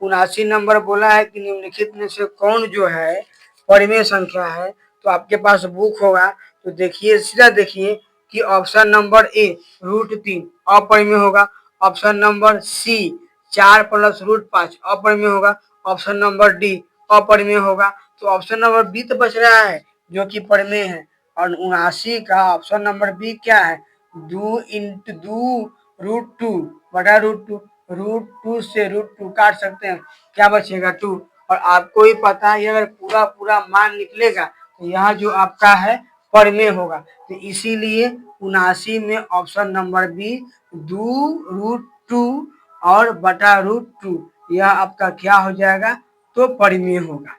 79 नंबर बोला है कि निम्नलिखित में से कौन जो है परिमेय संख्या है। तो आपके पास बुक होगा तो देखिए सीधा देखिए कि ऑप्शन नंबर ए √3 अपरिमेय होगा, ऑप्शन नंबर सी 4 + √5 अपरिमेय होगा, ऑप्शन नंबर डी अपरिमेय होगा। तो ऑप्शन नंबर बी तो बच रहा है जो कि परिमेय है, और 79 का ऑप्शन नंबर बी क्या है 2 × 2 √2 बटा √2, √2 से √2 काट सकते हैं, क्या बचेगा 2। और आपको ही पता है अगर पूरा पूरा मान निकलेगा तो यहाँ जो आपका है परिमेय होगा, तो इसीलिए 79 में ऑप्शन नंबर बी 2 √2 और बटा √2 यह आपका क्या हो जाएगा तो परिमेय होगा।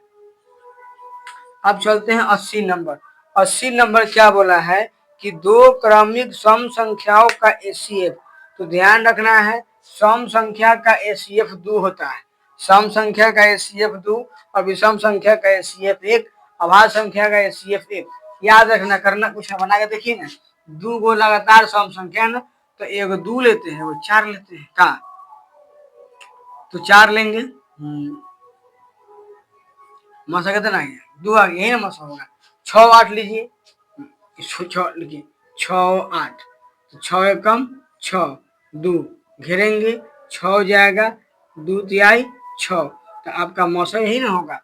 अब चलते हैं 80 नंबर। 80 नंबर क्या बोला है कि 2 क्रमिक सम संख्याओं का एचसीएफ, तो ध्यान रखना है सम संख्या का एचसीएफ 2 होता है, सम संख्या का एचसीएफ 2 और विषम संख्या का एचसीएफ 1, अभाज्य संख्या का एचसीएफ 1। याद रखना, करना कुछ है बना के देखिए ना, 2 गो लगातार सम संख्या ना तो एक 2 लेते हैं वो 4 लेते हैं का, तो 4 लेंगे मौसा कितना आ गया 2 आ गया, यही ना मौसा होगा। 6 8 लीजिए, 6 लिखिए 6 8, तो 6 एकम 6 2 घेरेंगे 6 हो जाएगा 2 तिहाई 6, तो आपका मौसम यही ना होगा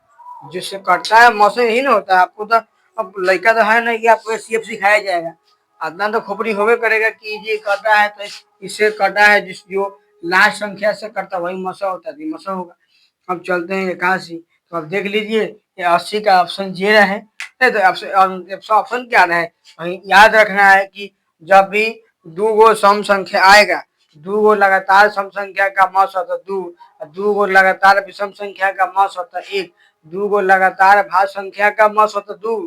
जिससे कटता है, मौसम यही ना होता है। आपको तो अब लड़का तो है नहीं कि आपको सीएफ सिखाया जाएगा, आदना तो खोपड़ी होवे करेगा कि ये कटा है तो इससे कटा है, जिस जो लास्ट संख्या से कटता वही मौसा होता है, मौसा होगा। अब चलते हैं 81, तो अब देख लीजिए ये 80 का ऑप्शन जे रहे, नहीं तो ऑप्शन क्या रहे, याद रखना है कि जब भी 2 गो सम संख्या आएगा, 2 गो लगातार सम संख्या का मौस होता 2, 2 गो लगातार विषम संख्या का मौस होता 1, 2 गो लगातार भाज्य संख्या का मौस होता 2,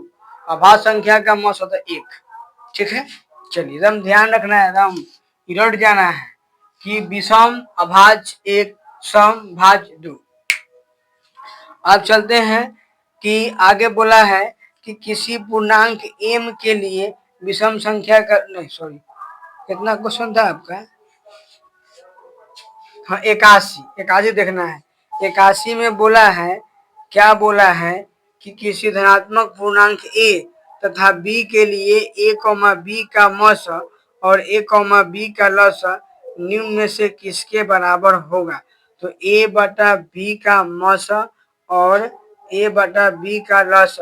अभाज्य संख्या का मौस होता 1। ठीक है, चलिए एकदम ध्यान रखना है, एकदम रट जाना है कि विषम अभाज्य 1 सम भाज्य 2। अब चलते हैं कि आगे बोला है कि किसी पूर्णांक m के लिए विषम संख्या का, नहीं सॉरी कितना क्वेश्चन था आपका, हाँ 81 देखना है। 81 में बोला है क्या बोला है कि किसी धनात्मक पूर्णांक a तथा b के लिए a, b का मस और a, b का लस निम्न में से किसके बराबर होगा। तो a बटा b का मस और a बटा b का लस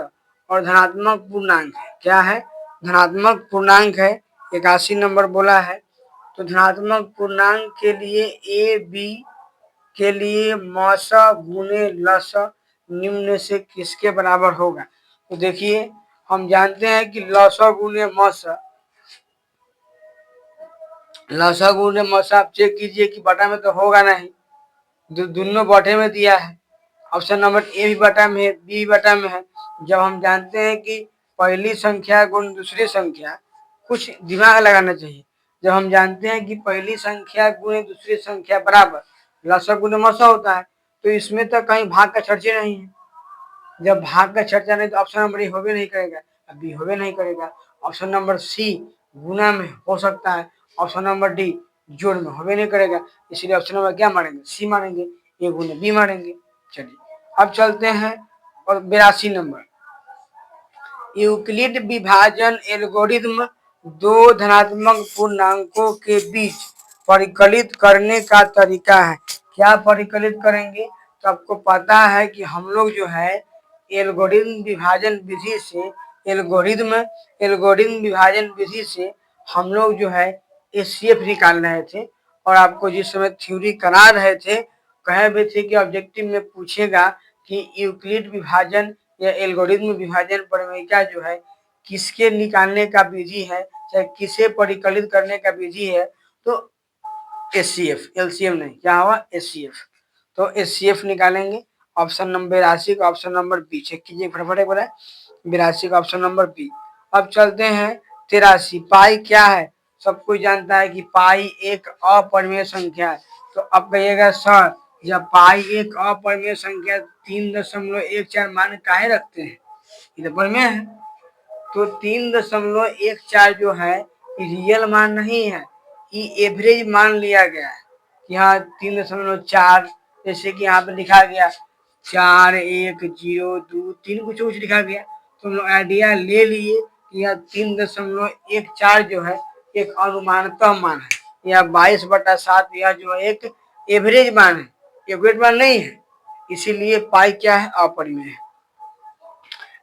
और धनात्मक पूर्णांक है। क्या है? धनात्मक पूर्णांक है। 81 नंबर बोला है। तो धनात्मक पूर्णांक के लिए ए बी के लिए मस गुने लस निम्न से किसके बराबर होगा। तो देखिए हम जानते हैं कि लस गुने मस, लस गुने मस आप चेक कीजिए कि बटा में तो होगा नहीं, दोनों बटे में दिया है। ऑप्शन नंबर ए भी बटा में है, बी बटा में है। जब हम जानते हैं कि पहली संख्या गुण दूसरी संख्या, कुछ दिमाग लगाना चाहिए। जब हम जानते हैं कि पहली संख्या गुणे दूसरी संख्या बराबर लसा गुणे मसा होता है, तो इसमें तो कहीं भाग का चर्चा नहीं है। जब भाग का चर्चा नहीं तो ऑप्शन नंबर ए होबे नहीं करेगा, बी होबे नहीं करेगा। ऑप्शन नंबर सी गुना में हो सकता है, ऑप्शन नंबर डी जोड़ में होबे नहीं करेगा। इसलिए ऑप्शन नंबर क्या मानेंगे? सी मानेंगे, ए गुने बी मानेंगे। चलिए अब चलते हैं और 82 नंबर, यूक्लिड विभाजन एल्गोरिथ्म दो धनात्मक पूर्णांकों के बीच परिकलित करने का तरीका है। क्या परिकलित करेंगे? तो आपको पता है कि हम लोग जो है एल्गोरिथ्म विभाजन विधि से, एल्गोरिथ्म विभाजन विधि से हम लोग जो है एचसीएफ निकाल रहे थे। और आपको जिस समय थ्योरी करा रहे थे, कहे भी थे कि ऑब्जेक्टिव में पूछेगा कि यूक्लिड विभाजन या एल्गोरिथ्म विभाजन प्रमेय जो है किसके निकालने का विधि है, चाहे किसे परिकलित करने का विधि है। तो एचसीएफ, एलसीएम नहीं, क्या हुआ? एचसीएफ। तो एचसीएफ निकालेंगे। ऑप्शन नंबर 82 का ऑप्शन नंबर बी चेक कीजिए फटाफट एक बार। 82 का ऑप्शन नंबर बी। अब चलते हैं 83। पाई क्या है? सब कोई जानता है कि पाई एक अपरिमेय संख्या है। तो अब कहिएगा सर जब पाई एक अपरिमेय संख्या 3.14 मान काहे रखते हैं? ये तो परिमेय है। तो 3.14 जो है रियल मान नहीं है, ये एवरेज मान लिया गया है। यहाँ 3.4 जैसे कि यहाँ पे लिखा गया 4 1 0 2 3 कुछ कुछ लिखा गया, तो हम लोग आइडिया ले लिए कि यह 3.14 जो है एक अनुमानतः मान है। यह 22/7 यह जो है एक एवरेज मान है, एवरेज मान नहीं है। इसीलिए पाई क्या है? अपरिमेय है।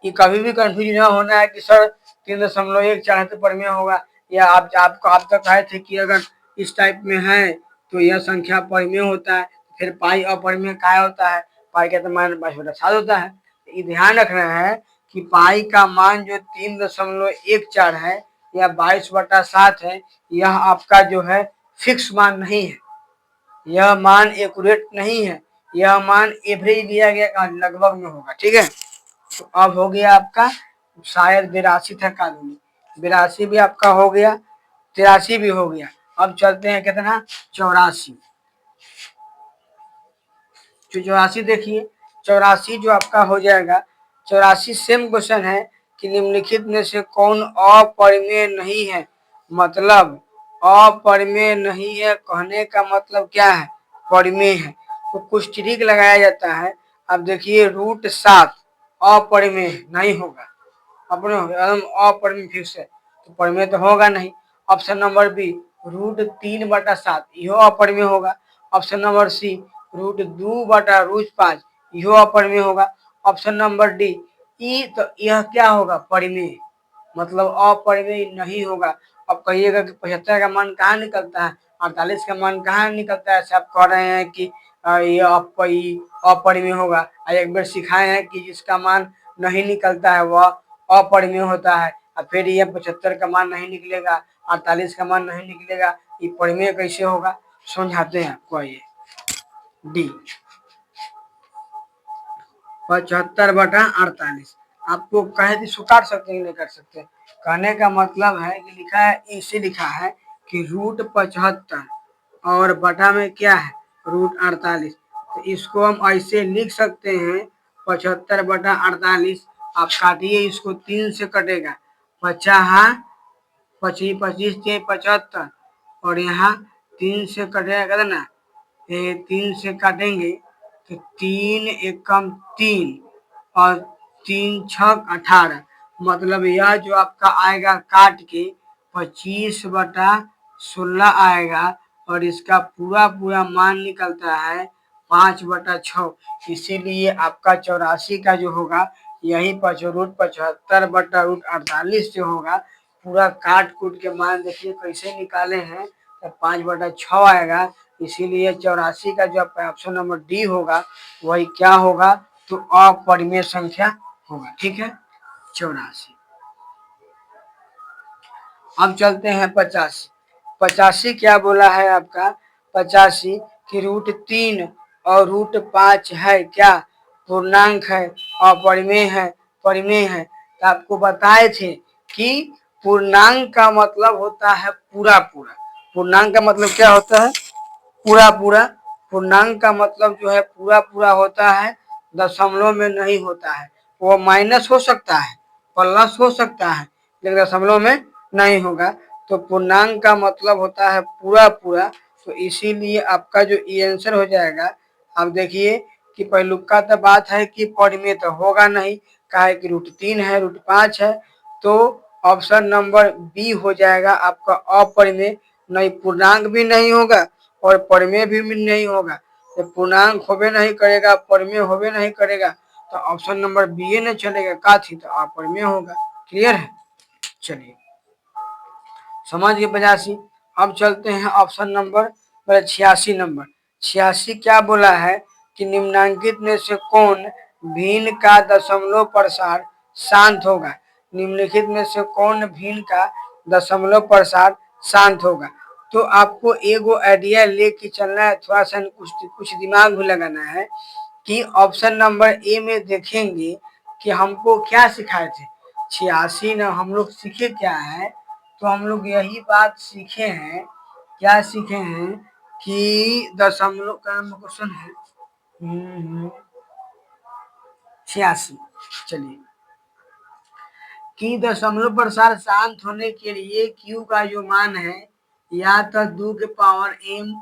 ये कभी भी कंफ्यूज ना होना है कि सर 3.14 तो परिमेय होगा, या आप तक कहे थे कि अगर इस टाइप में है तो यह संख्या परिमेय होता है, फिर पाई अपरिमेय क्या होता है? पाई का तो मान 22/7 होता है। ये ध्यान रखना है कि पाई का मान जो 3.14 है या 22/7 है, यह आपका जो है फिक्स मान नहीं है, यह मान एक्यूरेट नहीं है, यह मान एवरेज लिया गया लगभग में होगा। ठीक है, तो अब हो गया आपका शायद 82 था कानूनी, 82 भी आपका हो गया, 83 भी हो गया। अब चलते हैं कितना? 84। 84 देखिए, 84 जो आपका हो जाएगा, 84 सेम क्वेश्चन है कि निम्नलिखित में से कौन अपरिमेय नहीं है। मतलब अपरिमेय नहीं है कहने का मतलब क्या है? परिमेय है। तो कुछ ट्रिक लगाया जाता है। अब देखिए √7 अपरिमेय नहीं होगा, अपने एकदम अपरिमेय फिक्स है, तो परिमेय तो होगा नहीं। ऑप्शन नंबर बी √3/7 यह अपरिमेय होगा। ऑप्शन नंबर सी √2/5 यह अपरिमेय होगा। ऑप्शन नंबर डी ई, तो यह क्या होगा? परिमेय, मतलब अपरिमेय नहीं होगा। अब कहिएगा कि 75 का मान कहाँ निकलता है, 48 का मान कहाँ निकलता है? ऐसे आप कह रहे हैं कि ये अपरिमेय होगा। एक बार सिखाए हैं कि जिसका मान नहीं निकलता है वह अपरिमेय होता है, और फिर ये 75 का मान नहीं निकलेगा, 48 का मान नहीं निकलेगा, ये परिमेय कैसे होगा? समझाते हैं आपको। ये डी 75/48 आपको कहे थी इसको काट सकते हैं, नहीं कर सकते। कहने का मतलब है कि लिखा है, इसे लिखा है कि √75 और बटा में क्या है? √48। तो इसको हम ऐसे लिख सकते हैं 75/48। आप काटिए इसको, 3 से कटेगा, 50 25 25 के 75, और यहाँ 3 से कटेगा कितना? 3 से काटेंगे तो 3 एकम 3 और 3 छक 18, मतलब यह जो आपका आएगा काट के 25/16 आएगा और इसका पूरा पूरा मान निकलता है 5/6। इसीलिए आपका 84 का जो होगा यही √75/√48 जो होगा। पूरा काट कूट के मान देखिए कैसे निकाले हैं, तो 5/6 आएगा। इसीलिए 84 का जो आपका ऑप्शन नंबर डी होगा वही क्या होगा, तो अपरिमेय संख्या होगा। ठीक है, 84। अब चलते हैं 85। 85 क्या बोला है आपका, 85 की √3 और √5 है क्या, पूर्णांक है, अपरिमेय है, परिमेय है। तो आपको बताए थे कि पूर्णांक का मतलब होता है पूरा पूरा। पूर्णांक का मतलब क्या होता है, पूरा पूरा। पूर्णांक का मतलब जो है पूरा पूरा होता है, दशमलव में नहीं होता है। वो माइनस हो सकता है, प्लस हो सकता है, लेकिन दशमलव में नहीं होगा। तो पूर्णांक का मतलब होता है पूरा पूरा। तो इसीलिए आपका जो ये आंसर हो जाएगा, आप देखिए कि पहलुका तो बात है कि परिमेय तो होगा नहीं, काहे कि √3 है, √5 है। तो ऑप्शन नंबर बी हो जाएगा आपका अपरिमेय। नहीं, पूर्णांक भी नहीं होगा और परिमेय भी नहीं होगा। तो पूर्णांक होबे नहीं करेगा, परिमेय होबे नहीं करेगा, तो ऑप्शन नंबर बी नहीं चलेगा, का थी तो अपरिमेय होगा। क्लियर है, चलिए समझ गए 85। अब चलते हैं ऑप्शन नंबर 86 नंबर। 86 क्या बोला है कि निम्नांकित में से कौन भिन्न का दशमलव प्रसार शांत होगा। निम्नलिखित में से कौन भिन्न का दशमलव प्रसार शांत होगा। तो आपको एगो आइडिया लेके चलना है, थोड़ा सा कुछ कुछ दिमाग भी लगाना है कि ऑप्शन नंबर ए में देखेंगे कि हमको क्या सिखाए थे। 86 ना हम लोग सीखे क्या है, तो हम लोग यही बात सीखे हैं, क्या सीखे हैं कि दशमलव का क्वेश्चन है 86। चलिए कि दशमलव प्रसार शांत होने के लिए Q का जो मान है या तो 2 के पावर m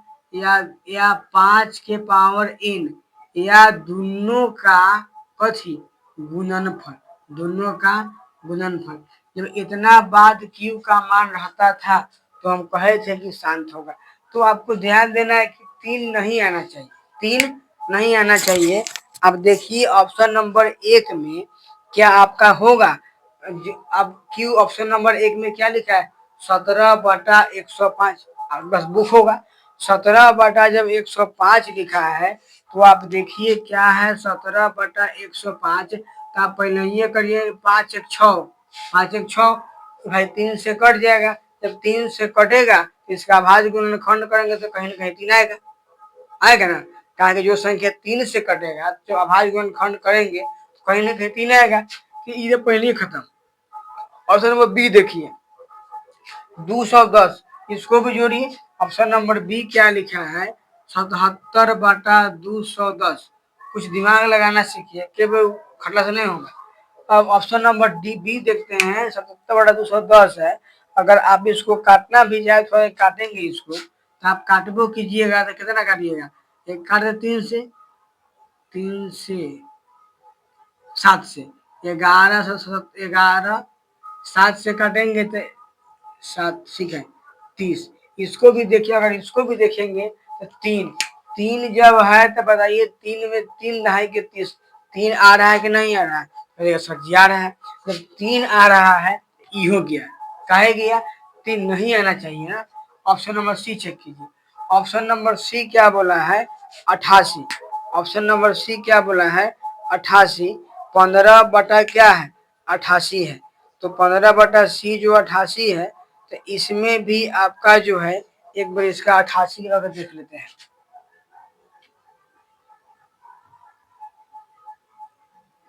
या 5 के पावर n या दोनों का कथी गुणनफल, दोनों का गुणनफल। जब इतना बाद Q का मान रहता था तो हम कहे थे कि शांत होगा। तो आपको ध्यान देना है कि 3 नहीं आना चाहिए, 3 नहीं आना चाहिए। अब देखिए ऑप्शन नंबर 1 में क्या आपका होगा। अब क्यू ऑप्शन नंबर 1 में क्या लिखा है, 17/105। बस बुक होगा 17 जब 105 लिखा है, तो आप देखिए क्या है 17/105। तो आप पहले ये करिए 5 1 6, 5 1 6 भाई 3 से कट जाएगा। जब 3 से कटेगा इसका भाज्य गुणनखंड करेंगे तो कहीं ना कहीं 3 आएगा, आएगा ना। कहा कि जो संख्या 3 से कटेगा तो अभाज्य गुणनखंड करेंगे तो कहीं ना कहीं 3 आएगा। कि ये पहले खत्म। ऑप्शन नंबर बी देखिए 210, इसको भी जोड़िए। ऑप्शन नंबर बी क्या लिखा है, 77/210। कुछ दिमाग लगाना सीखिए, केवल खटला से नहीं होगा। अब ऑप्शन नंबर डी बी देखते हैं, 77/210 है। अगर आप इसको काटना भी जाए तो काटेंगे इसको, तो आप काटबो कीजिएगा तो कितना काटिएगा, एक काट दे 3 से, 3 से 7 से 11 से 11, 7 से काटेंगे तो 7 ठीक है 30। इसको भी देखिए, अगर इसको भी देखेंगे तो 3 3 जब है तो बताइए 3 में 3 दहाई के 30, 3 आ रहा है कि नहीं आ रहा है, अरे सर जी आ रहा है। जब 3 आ रहा है ई हो गया, काहे गया 3 नहीं आना चाहिए ना। ऑप्शन नंबर सी चेक कीजिए। ऑप्शन नंबर सी क्या बोला है 88। ऑप्शन नंबर सी क्या बोला है 88। 15 बटा क्या है 88 है। तो 15/c जो 88 है, तो इसमें भी आपका जो है एक बार इसका 88 लगा देख लेते हैं।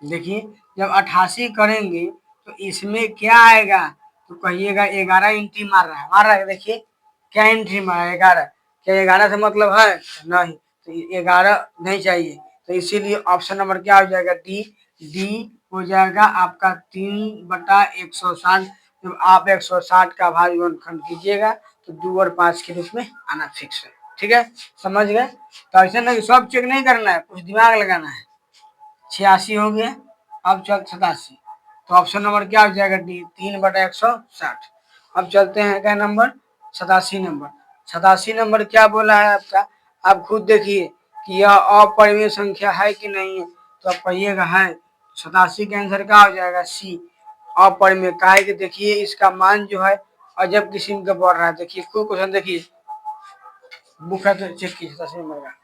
देखिए जब 88 करेंगे तो इसमें क्या आएगा, तो कहिएगा 11 एंट्री मार रहा है, मार रहा है। देखिए क्या एंट्री मारा है 11, क्या 11 से मतलब है नहीं, तो 11 नहीं चाहिए। तो इसीलिए ऑप्शन नंबर क्या हो जाएगा डी, डी हो जाएगा आपका 3/160। जब आप 160 का भाज्य गुणनखंड कीजिएगा तो 2 और 5 के रूप में आना फिक्स है। ठीक है, समझ गए। तो ऐसा नहीं सब चेक नहीं करना है, कुछ दिमाग लगाना है। 86 हो गया। अब चल 87, तो ऑप्शन नंबर क्या हो जाएगा डी, 3/160। अब चलते हैं क्या नंबर 87 नंबर। 87 नंबर क्या बोला है आपका, आप खुद देखिए कि यह अपरिमेय संख्या है कि नहीं है, तो आप कहिएगा है। 87 का आंसर क्या हो जाएगा सी, अपरिमेय। काहे कि देखिए इसका मान जो है अजब किस्म का बढ़ रहा है। देखिए खुद क्वेश्चन देखिए, बुक है तो चेक कीजिए 87 नंबर का।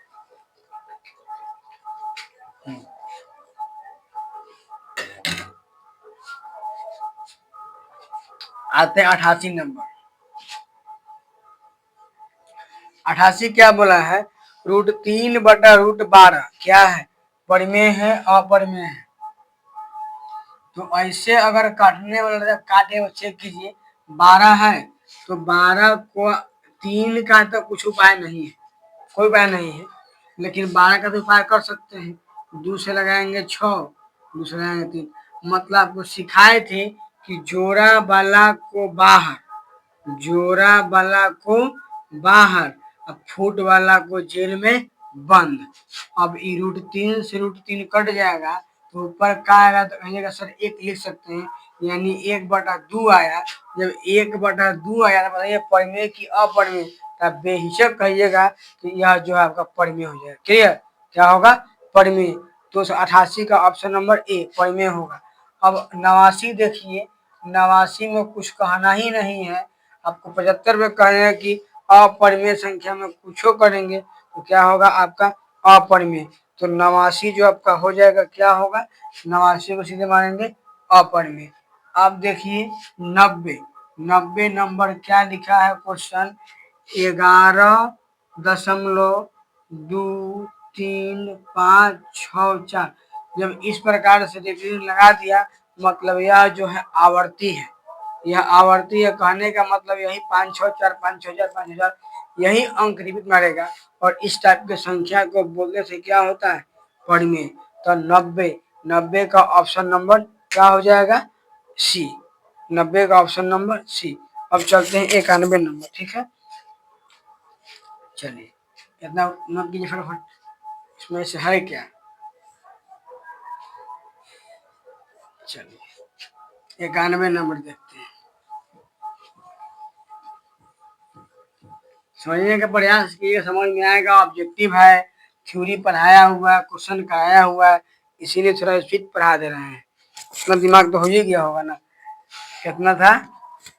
आते हैं 88 नंबर। 88 क्या बोला है, √3/√12 क्या है, परिमेय है अपरिमेय है। तो ऐसे अगर काटने वाला काटे चेक कीजिए, 12 है तो 12 को 3 का तो कुछ उपाय नहीं है, कोई उपाय नहीं है, लेकिन 12 का तो उपाय कर सकते हैं। 2 से लगाएंगे 6, 2 से लगाएंगे 3। मतलब आपको सिखाए थे कि जोड़ा वाला को बाहर, जोड़ा वाला को बाहर, अब फुट वाला को जेल में बंद। अब ये √3 से √3 कट जाएगा तो ऊपर क्या आएगा, तो कहिएगा सर 1 लिख सकते हैं, यानी 1/2 आया। जब 1/2 आया तो बताइए परिमेय की अपरिमेय, तब बेहिचक कहिएगा कि यह जो है आपका परिमेय हो जाएगा। क्लियर, क्या होगा, परिमेय। तो 88 का ऑप्शन नंबर ए परिमेय होगा। अब 89 देखिए, 89 में कुछ कहना ही नहीं है, आपको 75 में कहे हैं कि अपरिमेय संख्या में कुछ करेंगे तो क्या होगा आपका अपरिमेय। तो 89 जो आपका हो जाएगा क्या होगा, 89 को सीधे मानेंगे अपरिमेय। अब देखिए 90, 90 नंबर क्या लिखा है क्वेश्चन, 11.23564। जब इस प्रकार से डिवीजन लगा दिया, मतलब यह जो है आवर्ती है, यह आवर्ती है। कहने का मतलब यही 564 56000 5000 यही अंक रिपीट मारेगा, और इस टाइप के संख्या को बोलने से क्या होता है, परिमेय। तो 90, 90 का ऑप्शन नंबर क्या हो जाएगा सी, 90 का ऑप्शन नंबर सी। अब चलते हैं 91 नंबर, ठीक है। चलिए इतना नोट कीजिए फटाफट, इसमें से है क्या। चलिए 91 नंबर देखते हैं। समझने का प्रयास कीजिए, समझ में आएगा। ऑब्जेक्टिव है, थ्योरी पढ़ाया हुआ है, क्वेश्चन कराया हुआ है, इसीलिए थोड़ा स्पीड पढ़ा दे रहे हैं। इतना दिमाग तो हो ही गया होगा ना। कितना था,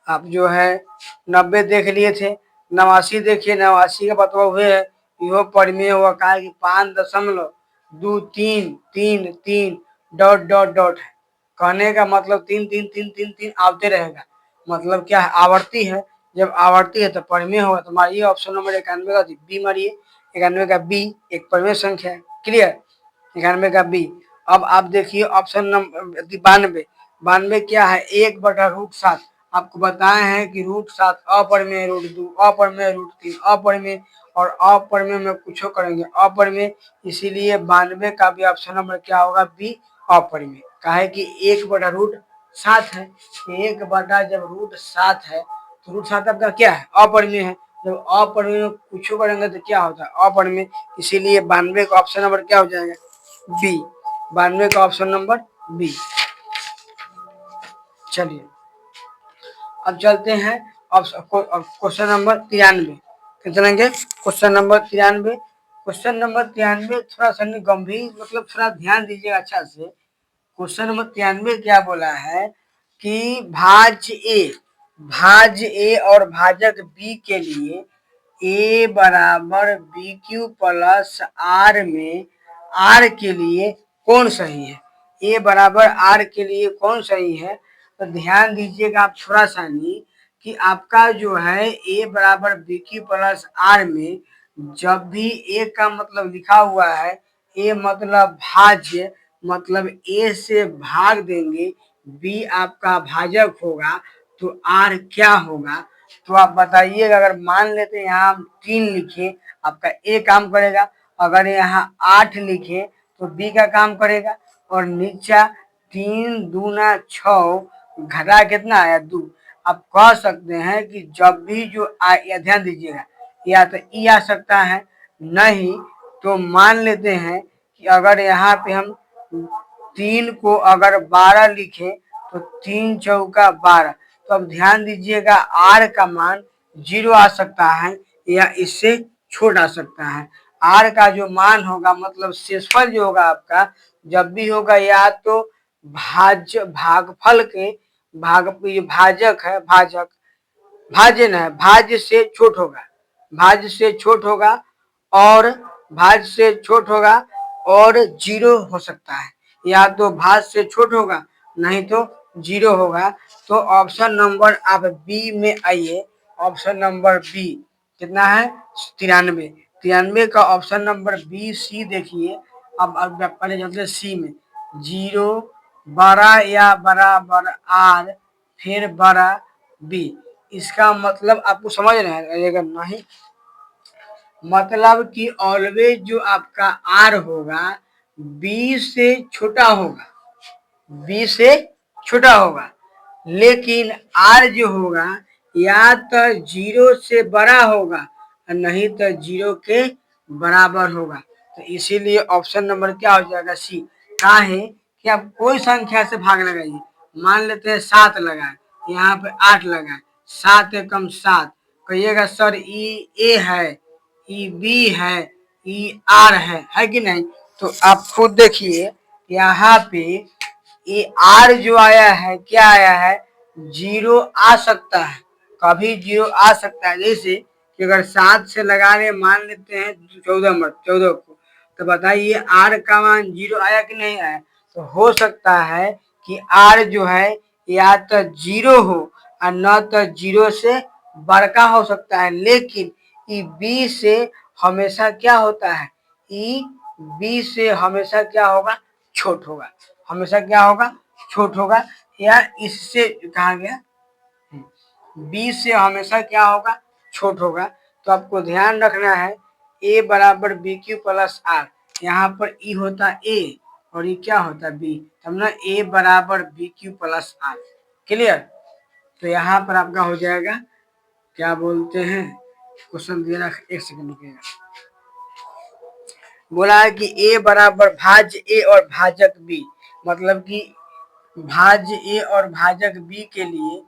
आप जो है 90 देख लिए थे, 89 देखिए, 89 का बतवा हुए है, यो परिमेय हुआ। कहा कि 5.23333 डॉट डॉट डॉट है। कहने का मतलब 3 3 3 3 3 आते रहेगा, मतलब क्या है, आवर्ती है। जब आवर्ती है तो परिमेय होगा। तो मारिए ऑप्शन नंबर 91 का बी मारिए, 91 का बी एक परिमेय संख्या है। क्लियर, 91 का बी। अब आप देखिए ऑप्शन नंबर 92, 92 क्या है, 1/√7। आपको बताए हैं कि √7 अपरिमेय, √2 अपरिमेय, √3 अपरिमेय, और अपरिमेय में कुछ करेंगे अपरिमेय, इसीलिए 92 का भी ऑप्शन नंबर क्या होगा बी अपरिमेय। काहे कि 1/√7 है, 1 जब √7 है तो √7 आपका क्या है, अपरिमेय है। जब अपरिमेय में कुछ करेंगे तो क्या होता है, अपरिमेय, इसीलिए 92 का ऑप्शन नंबर क्या हो जाएगा बी, 92 का ऑप्शन नंबर बी। चलिए अब चलते हैं क्वेश्चन नंबर 93 चलेंगे। क्वेश्चन नंबर 93, क्वेश्चन नंबर 93 थोड़ा सा गंभीर, मतलब थोड़ा ध्यान दीजिएगा अच्छा से। क्वेश्चन नंबर 93 क्या बोला है कि भाज्य ए और भाजक बी के लिए ए बराबर बी क्यू प्लस आर में आर के लिए कौन सही है, ए बराबर आर के लिए कौन सही है। तो ध्यान दीजिएगा आप थोड़ा सा नहीं, कि आपका जो है ए बराबर बी क्यू प्लस आर में जब भी ए का मतलब लिखा हुआ है, ए मतलब भाज्य, मतलब ए से भाग देंगे, बी आपका भाजक होगा, तो आर क्या होगा। तो आप बताइएगा, अगर मान लेते हैं यहाँ हम 3 लिखे, आपका ए काम करेगा। अगर यहाँ 8 लिखे तो बी का काम करेगा। और नीचा 3 दूना 6, घटा कितना आया 2। आप कह सकते हैं कि जब भी जो या ध्यान दीजिएगा, या तो ई आ सकता है, नहीं तो मान लेते हैं कि अगर यहाँ पे हम 3 को अगर 12 लिखें तो 3 चौका 12। तो अब ध्यान दीजिएगा आर का मान 0 आ सकता है या इससे छोटा आ सकता है। आर का जो मान होगा मतलब शेषफल जो होगा आपका जब भी होगा या तो भागफल के भाजक है भाज्य न है भाज्य से छोट होगा, भाज्य से छोट होगा और भाज्य से छोट होगा और 0 हो सकता है, या तो भाज्य से छोट होगा नहीं तो 0 होगा। तो ऑप्शन नंबर आप बी में आइए। ऑप्शन नंबर बी कितना है 93। 93 का ऑप्शन नंबर बी सी देखिए। अब पहले चलते सी में 0 बड़ा या बराबर आर फिर बड़ा बी। इसका मतलब आपको समझ रहे हैं अगर नहीं मतलब कि ऑलवेज जो आपका आर होगा बी से छोटा होगा, बी से छोटा होगा, लेकिन आर जो होगा या तो 0 से बड़ा होगा नहीं तो 0 के बराबर होगा। तो इसीलिए ऑप्शन नंबर क्या हो जाएगा सी। कहा है कि आप कोई संख्या से भाग लगाइए, मान लेते हैं 7 लगाए, यहाँ पे 8 लगाए, 7 एकम 7। कहिएगा सर ई ए है, ई बी है, ई आर है कि नहीं। तो आप खुद देखिए यहाँ पे ये आर जो आया है क्या आया है 0 आ सकता है, कभी 0 आ सकता है। जैसे कि अगर 7 से लगा रहे मान लेते हैं 14 को, तो बताइए आर का मान 0 आया कि नहीं आया। तो हो सकता है कि आर जो है या तो 0 हो और न तो 0 से बड़का हो सकता है, लेकिन ई बी से हमेशा क्या होता है, ई बी से हमेशा क्या होगा छोट होगा, हमेशा क्या होगा छोट होगा, या इससे कहा गया बी से हमेशा क्या होगा छोट होगा। तो आपको ध्यान रखना है ए बराबर बी क्यू प्लस आर, यहाँ पर ई होता ए और ये क्या होता बी, तब ना ए बराबर B Q plus R. Clear. तो यहाँ पर आपका हो जाएगा क्या बोलते हैं क्वेश्चन दिया ना, एक सेकंड रुकिएगा। बोला है कि ए बराबर भाज्य ए और भाजक बी, मतलब कि भाज्य ए और भाजक बी के लिए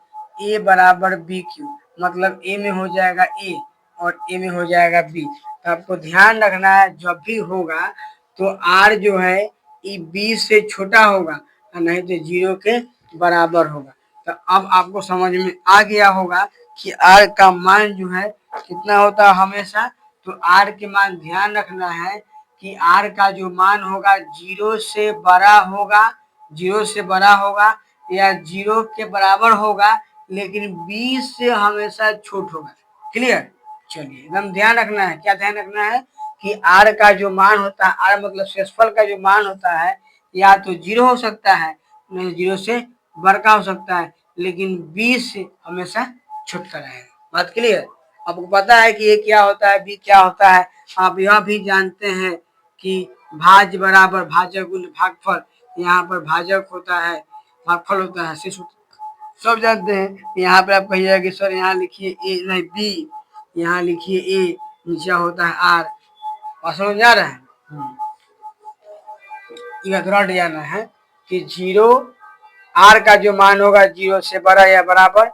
ए बराबर बी क्यू, मतलब ए में हो जाएगा ए और ए में हो जाएगा बी। तो आपको ध्यान रखना है जब भी होगा तो आर जो है ये बी से छोटा होगा नहीं तो 0 के बराबर होगा। तो अब आपको समझ में आ गया होगा कि आर का मान जो है कितना होता है हमेशा। तो आर के मान ध्यान रखना है कि आर का जो मान होगा 0 से बड़ा होगा, 0 से बड़ा होगा या 0 के बराबर होगा, लेकिन 20 से हमेशा छोट होगा। क्लियर। चलिए एकदम ध्यान रखना है, क्या ध्यान रखना है कि आर का जो मान होता है, आर मतलब शेषफल का जो मान होता है या तो 0 हो सकता है नहीं 0 से बड़का हो सकता है, लेकिन 20 से हमेशा छोटा रहेगा। बात क्लियर। आपको पता है कि ये क्या होता है बी क्या होता है। आप यह भी जानते हैं कि भाज्य बराबर भाजक गुण भागफल, यहाँ पर भाजक होता है भागफल होता है शेष, सब जानते हैं। यहाँ पर आप कहिएगा कि सर यहाँ लिखिए ए नहीं बी, यहाँ लिखिए ए, नीचे होता है आर। और समझ आ रहा है यह दृढ़ जाना है कि 0 आर का जो मान होगा 0 से बड़ा या बराबर,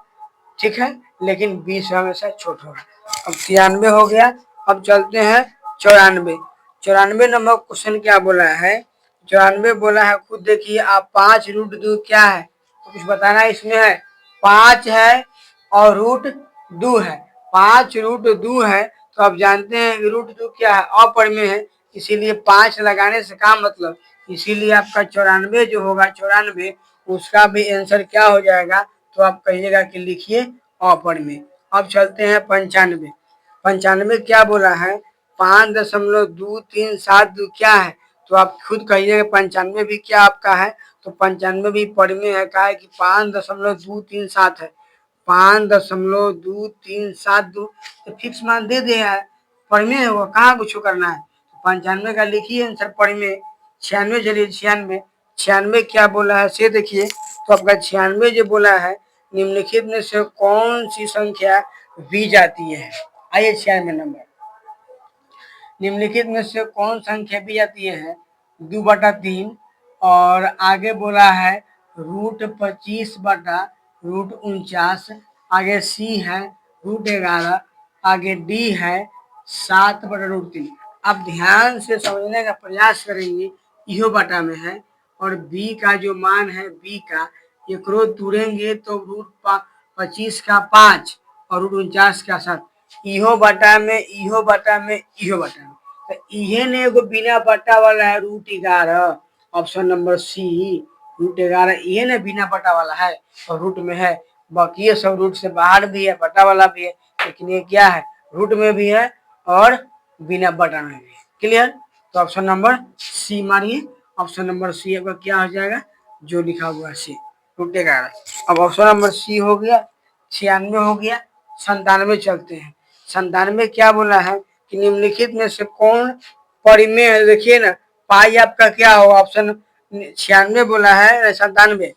ठीक है, लेकिन 20 हमेशा छोटा होगा। अब 93 हो गया। अब चलते हैं 94। 94 नंबर क्वेश्चन क्या बोला है, 94 बोला है खुद देखिए आप 5 रूट 2 क्या है, तो कुछ बताना इसमें है। 5 है और रूट 2 है, 5 रूट 2 है तो आप जानते हैं कि रूट 2 क्या है अपरिमेय है, इसीलिए 5 लगाने से काम मतलब, इसीलिए आपका 94 जो होगा 94 उसका भी आंसर क्या हो जाएगा। तो आप कहिएगा कि लिखिए अपरिमेय। अब चलते हैं 95। 95 क्या बोला है 5.2372 क्या है, तो आप खुद कहिएगा 95 भी क्या आपका है, तो 95 भी परिमेय है। कहा है कि 5.237 है, 5.2372 तो फिक्स मान दे दिया है, परिमेय होगा कहाँ कुछ करना है। तो 95 का लिखिए आंसर परिमेय। 96 चलिए 96 क्या बोला है से देखिए। तो आपका 96 जो बोला है निम्नलिखित में से कौन सी संख्या दी जाती है। आइए 96 नंबर, निम्नलिखित में से कौन संख्या दी जाती है 2/3 और आगे बोला है √25/√49, आगे सी है √11, आगे डी है 7/√3। अब ध्यान से समझने का प्रयास करेंगे, इहो बटा में है और बी का जो मान है बी का एकरो तुड़ेंगे तो √25 का 5 और √49 का 7, इहो बटा में, इहो बटा में, इहो बटा में, तो इहे ने एगो बिना बटा वाला है √11, ऑप्शन नंबर सी √11 इहे ने बिना बटा वाला है और रूट में है। बाकी ये सब रूट से बाहर भी है, बटा वाला भी है, लेकिन ये क्या है रूट में भी है और बिना बटा में भी है। क्लियर? तो ऑप्शन नंबर सी मानिए, ऑप्शन नंबर सी आपका क्या हो जाएगा, जो लिखा हुआ है सी √11। अब ऑप्शन नंबर सी हो गया, 96 हो गया। 97 चलते हैं। 97 क्या बोला है कि निम्नलिखित में से कौन परिमेय है। देखिए ना, पाई आपका क्या होगा, ऑप्शन 96 बोला है, 97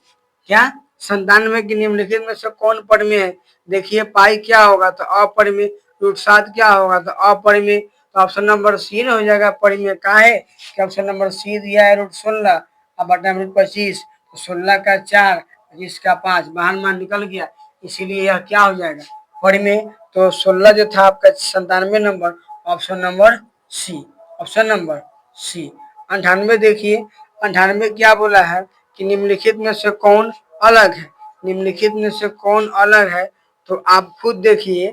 क्या 97 की निम्नलिखित में से कौन परिमेय है। देखिए पाई क्या होगा तो अपरिमेय, √7 क्या होगा तो अपरिमेय, तो ऑप्शन नंबर सी हो जाएगा परिमेय। का है कि ऑप्शन नंबर सी दिया है √16 अब बटा में √25, तो 16 का 4, 25 का 5, बाहर मान निकल गया, इसीलिए यह क्या हो जाएगा परिमेय। तो 16 जो था आपका 97 number, option number C, option number C. 98 देखिए, 98 क्या बोला है कि निम्नलिखित में से कौन अलग है, निम्नलिखित में से कौन अलग है। तो आप खुद देखिए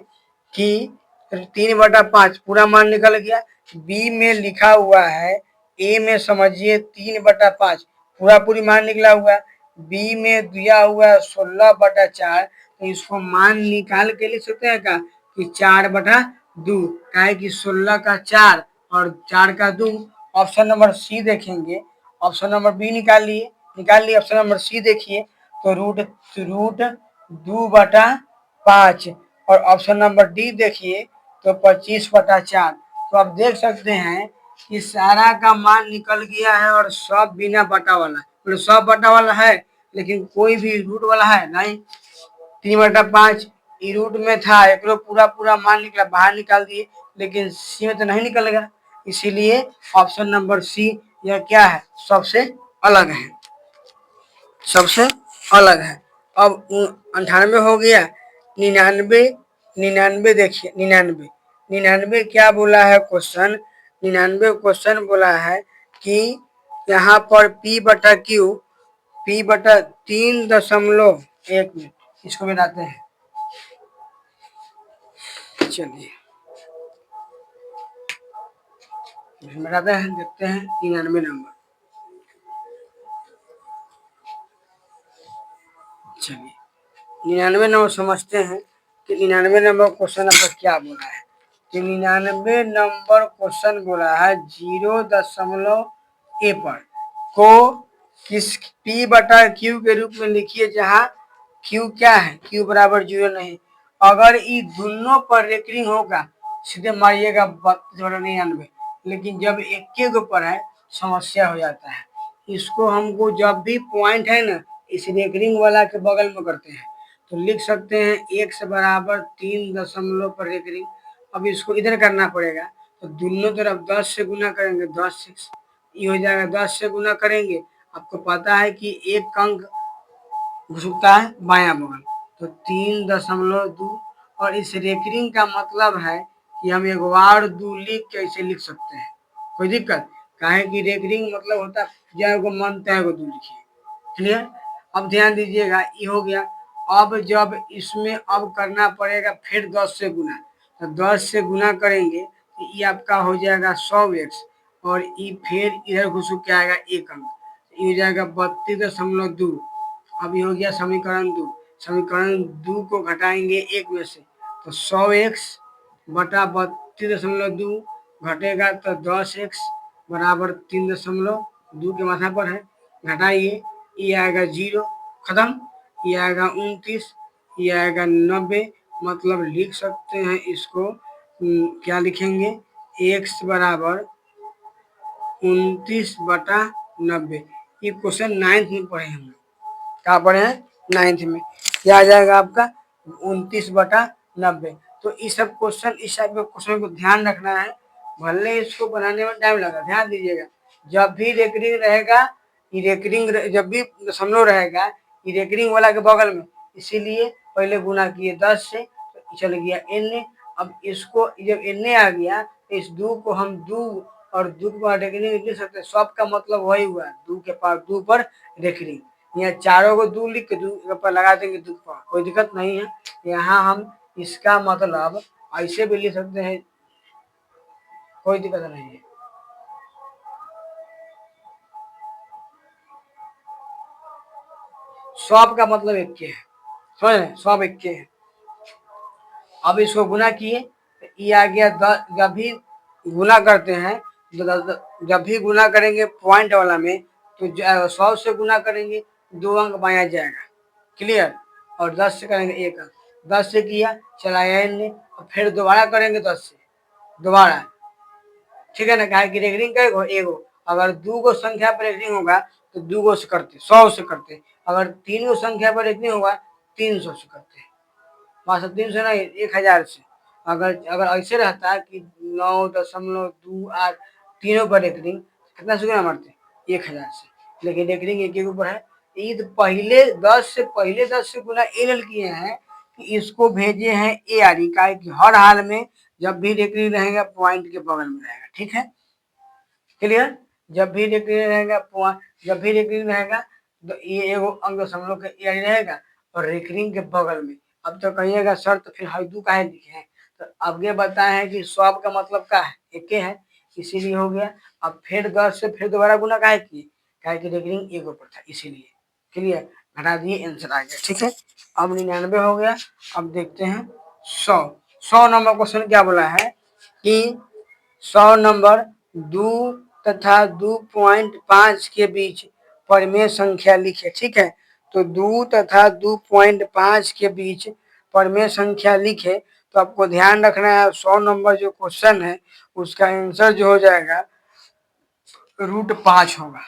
कि 3/5 पूरा मान निकल गया, बी में लिखा हुआ है, ए में समझिए 3/5 पूरा पूरी मान निकला हुआ, बी में दिया हुआ है 16/4, तो इसको मान निकाल के लिख सकते हैं का कि 4/2, काहे कि 16 का 4 और 4 का 2। ऑप्शन नंबर सी देखेंगे, ऑप्शन नंबर बी निकाल लिए, ऑप्शन नंबर सी देखिए तो रूट 2/5 और ऑप्शन नंबर डी देखिए तो 25/4। तो आप देख सकते हैं कि सारा का मान निकल गया है और सब बिना बटा वाला है, मतलब सब बटा वाला है लेकिन कोई भी रूट वाला है नहीं। 3/5 रूट में था, एक पूरा पूरा मान निकला, बाहर निकाल दिए, लेकिन सी में तो नहीं निकलेगा, इसीलिए ऑप्शन नंबर सी यह क्या है सबसे अलग है, सबसे अलग है। अब 98 हो गया। 99, 99 देखिए, 99, 99 क्या बोला है क्वेश्चन, 99 क्वेश्चन बोला है कि यहाँ पर P/Q, P/3.1 इसको बनाते हैं। चलिए बनाते हैं, देखते हैं 99 नंबर। चलिए 99 नंबर समझते हैं कि 99 नंबर क्वेश्चन आपका क्या बोला है। 99 नंबर क्वेश्चन बोला है 0.a पर को किस P/Q के रूप में लिखिए, जहाँ Q क्या है, Q बराबर 0 नहीं। अगर ये दोनों पर रेकरिंग होगा सीधे मारिएगा 32/99, लेकिन जब एक के ऊपर है समस्या हो जाता है। इसको हमको जब भी पॉइंट है ना इस रेकरिंग वाला के बगल में करते हैं, तो लिख सकते हैं x बराबर 3 दशमलव पर रेकरिंग। अब इसको इधर करना पड़ेगा, तो दोनों तरफ 10 से गुना करेंगे, 10 से ये हो जाएगा, 10 से गुना करेंगे। आपको पता है कि एक अंक घुसता है बायां बगल, तो 3.2, और इस रेकरिंग का मतलब है कि हम एक बार 2 लिख के ऐसे लिख सकते हैं, कोई दिक्कत काहे कि रेकरिंग मतलब होता है जय को मन तय को 2 लिखिए। क्लियर? अब ध्यान दीजिएगा, ये हो गया। अब जब इसमें अब करना पड़ेगा फिर 10 से गुना, तो 10 से गुना करेंगे तो ये आपका हो जाएगा 100x, और ये फिर इधर घुस के आएगा एक अंक, ये हो जाएगा 32.2। अब ये हो गया समीकरण 2। समीकरण 2 को घटाएंगे एक में से, तो 100x/32.2 घटेगा तो 10x बराबर 3.2 के माथा पर है, घटाइए, ये आएगा 0, खत्म, ये आएगा 29, ये आएगा 90। मतलब लिख सकते हैं इसको, क्या लिखेंगे, x बराबर 29/90। ये क्वेश्चन 9th में पढ़े हम, कहाँ पढ़े हैं 9th में। क्या आ जाएगा आपका 29/90। तो इस सब क्वेश्चन, इस टाइप के क्वेश्चन को ध्यान रखना है, भले इसको बनाने में टाइम लगा, ध्यान दीजिएगा। जब भी रेकरिंग रहेगा रेकरिंग जब भी दशमलव रहेगा रेकरिंग वाला के बगल में, इसीलिए पहले गुना किए 10 से, तो चल गया n। अब इसको जब n आ गया तो इस 2 को हम 2 और 2 पर रेकरिंग लिख सकते हैं। सब का मतलब वही हुआ 2 के पास 2 पर रेकरिंग। यहाँ चारों को 2 लिख के 2 पर लगा देंगे 2 पर, कोई दिक्कत नहीं है। यहाँ हम इसका मतलब ऐसे भी लिख सकते हैं, कोई दिक्कत नहीं है। सब का मतलब एक के है, समझ रहे, सब एक के है। अब इसको गुना किए तो ये आ गया 10। जब भी गुना करते हैं जब भी गुना करेंगे पॉइंट वाला में तो 100 से गुना करेंगे 2 अंक बाया जाएगा, क्लियर। और 10 से करेंगे 1 अंक, 10 से किया चला n, और फिर दोबारा करेंगे 10 से दोबारा, ठीक है ना। कहा कि रेकरिंग करेगो एगो, अगर 2 गो संख्या पर रेकरिंग होगा तो 2 गो से करते 100 से करते, अगर 3 गो संख्या पर रेकरिंग होगा 300 से करते, 300 नहीं 1000 से। अगर ऐसे रहता है कि 9.28 तीनों पर रेकरिंग, कितना से गुना मारते 1000 से, लेकिन रेकरिंग एक के ऊपर है। ईद पहले 10 से गुना एल किए हैं कि इसको भेजे हैं ए आर ई का, कि हर हाल में जब भी रेकरिंग रहेगा पॉइंट के बगल में रहेगा, ठीक है, क्लियर। जब भी रेकरिंग रहेगा जब भी रेकरिंग रहेगा तो ये एगो अंक दशमलव के ए आर ई रहेगा और रेकरिंग के बगल में। अब तो कहिएगा सर तो फिर हाइदू काहे लिखे हैं, तो आगे बताए हैं कि सब का मतलब का है एक है, इसीलिए हो गया। अब फिर 10 से फिर दोबारा गुना काहे किए, काहे कि रेकरिंग एगो पर था इसीलिए, क्लियर। घटा दिए आंसर आ गया, ठीक है। अब 99 हो गया। अब देखते हैं 100 नंबर क्वेश्चन क्या बोला है कि 100 नंबर 2 तथा 2.5 के बीच परमेय संख्या लिखे, ठीक है। तो 2 तथा 2.5 के बीच परमेय संख्या लिखे, तो आपको ध्यान रखना है 100 नंबर जो क्वेश्चन है उसका आंसर जो हो जाएगा √5 होगा।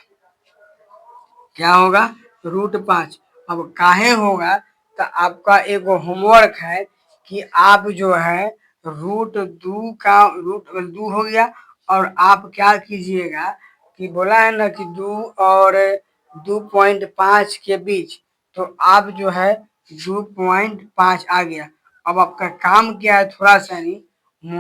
क्या होगा, √5। अब काहे होगा, तो आपका एक होमवर्क है कि आप जो है √2 का √2 हो गया, और आप क्या कीजिएगा कि बोला है ना कि 2 और 2.5 के बीच, तो आप जो है 2.5 आ गया। अब आपका काम क्या है, थोड़ा सा नहीं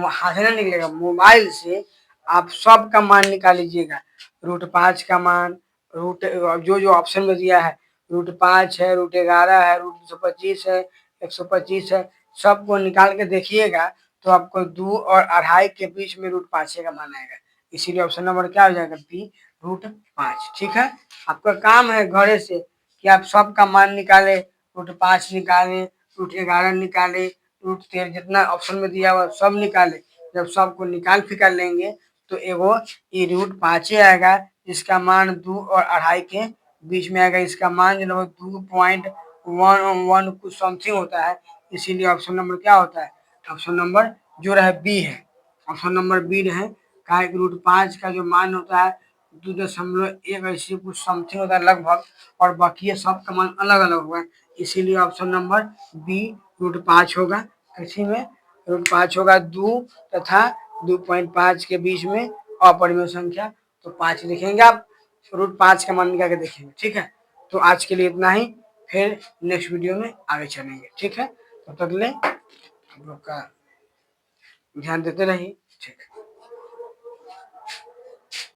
हाथ से निकलेगा, मोबाइल से आप सब का मान निकाल लीजिएगा। √5 का मान, रूट जो ऑप्शन में दिया है, √5 है, √11 है, √225 है, 125 है, सबको निकाल के देखिएगा तो आपको 2 और 2.5 के बीच में √5 का मान आएगा। इसीलिए ऑप्शन नंबर क्या हो जाएगा, बी √5, ठीक है। आपका काम है घरे से कि आप सबका मान निकाले, √5 निकाले, √11 निकाले, √13 जितना ऑप्शन में दिया हुआ सब निकाले। जब सबको निकाल फिकाल लेंगे तो एगो ये √5 आएगा, इसका मान 2 और 2.5 के बीच में आएगा। इसका मान जो है 2.11 कुछ समथिंग होता है, इसीलिए ऑप्शन नंबर क्या होता है, ऑप्शन नंबर जो रहे बी है, ऑप्शन नंबर बी रहे। कहा कि √5 का जो मान होता है 2.1 ऐसे कुछ समथिंग होता है लगभग, और बाकी सब का मान अलग अलग होगा, इसीलिए ऑप्शन नंबर बी √5 होगा। इसी में √5 होगा 2 तथा 2.5 के बीच में अपरिमेय संख्या, तो 5 लिखेंगे आप, √5 का मान निकाल के देखेंगे, ठीक है। तो आज के लिए इतना ही, फिर नेक्स्ट वीडियो में आगे चलेंगे, ठीक है। तब तक ले आप लोग का ध्यान देते रहिए, ठीक है।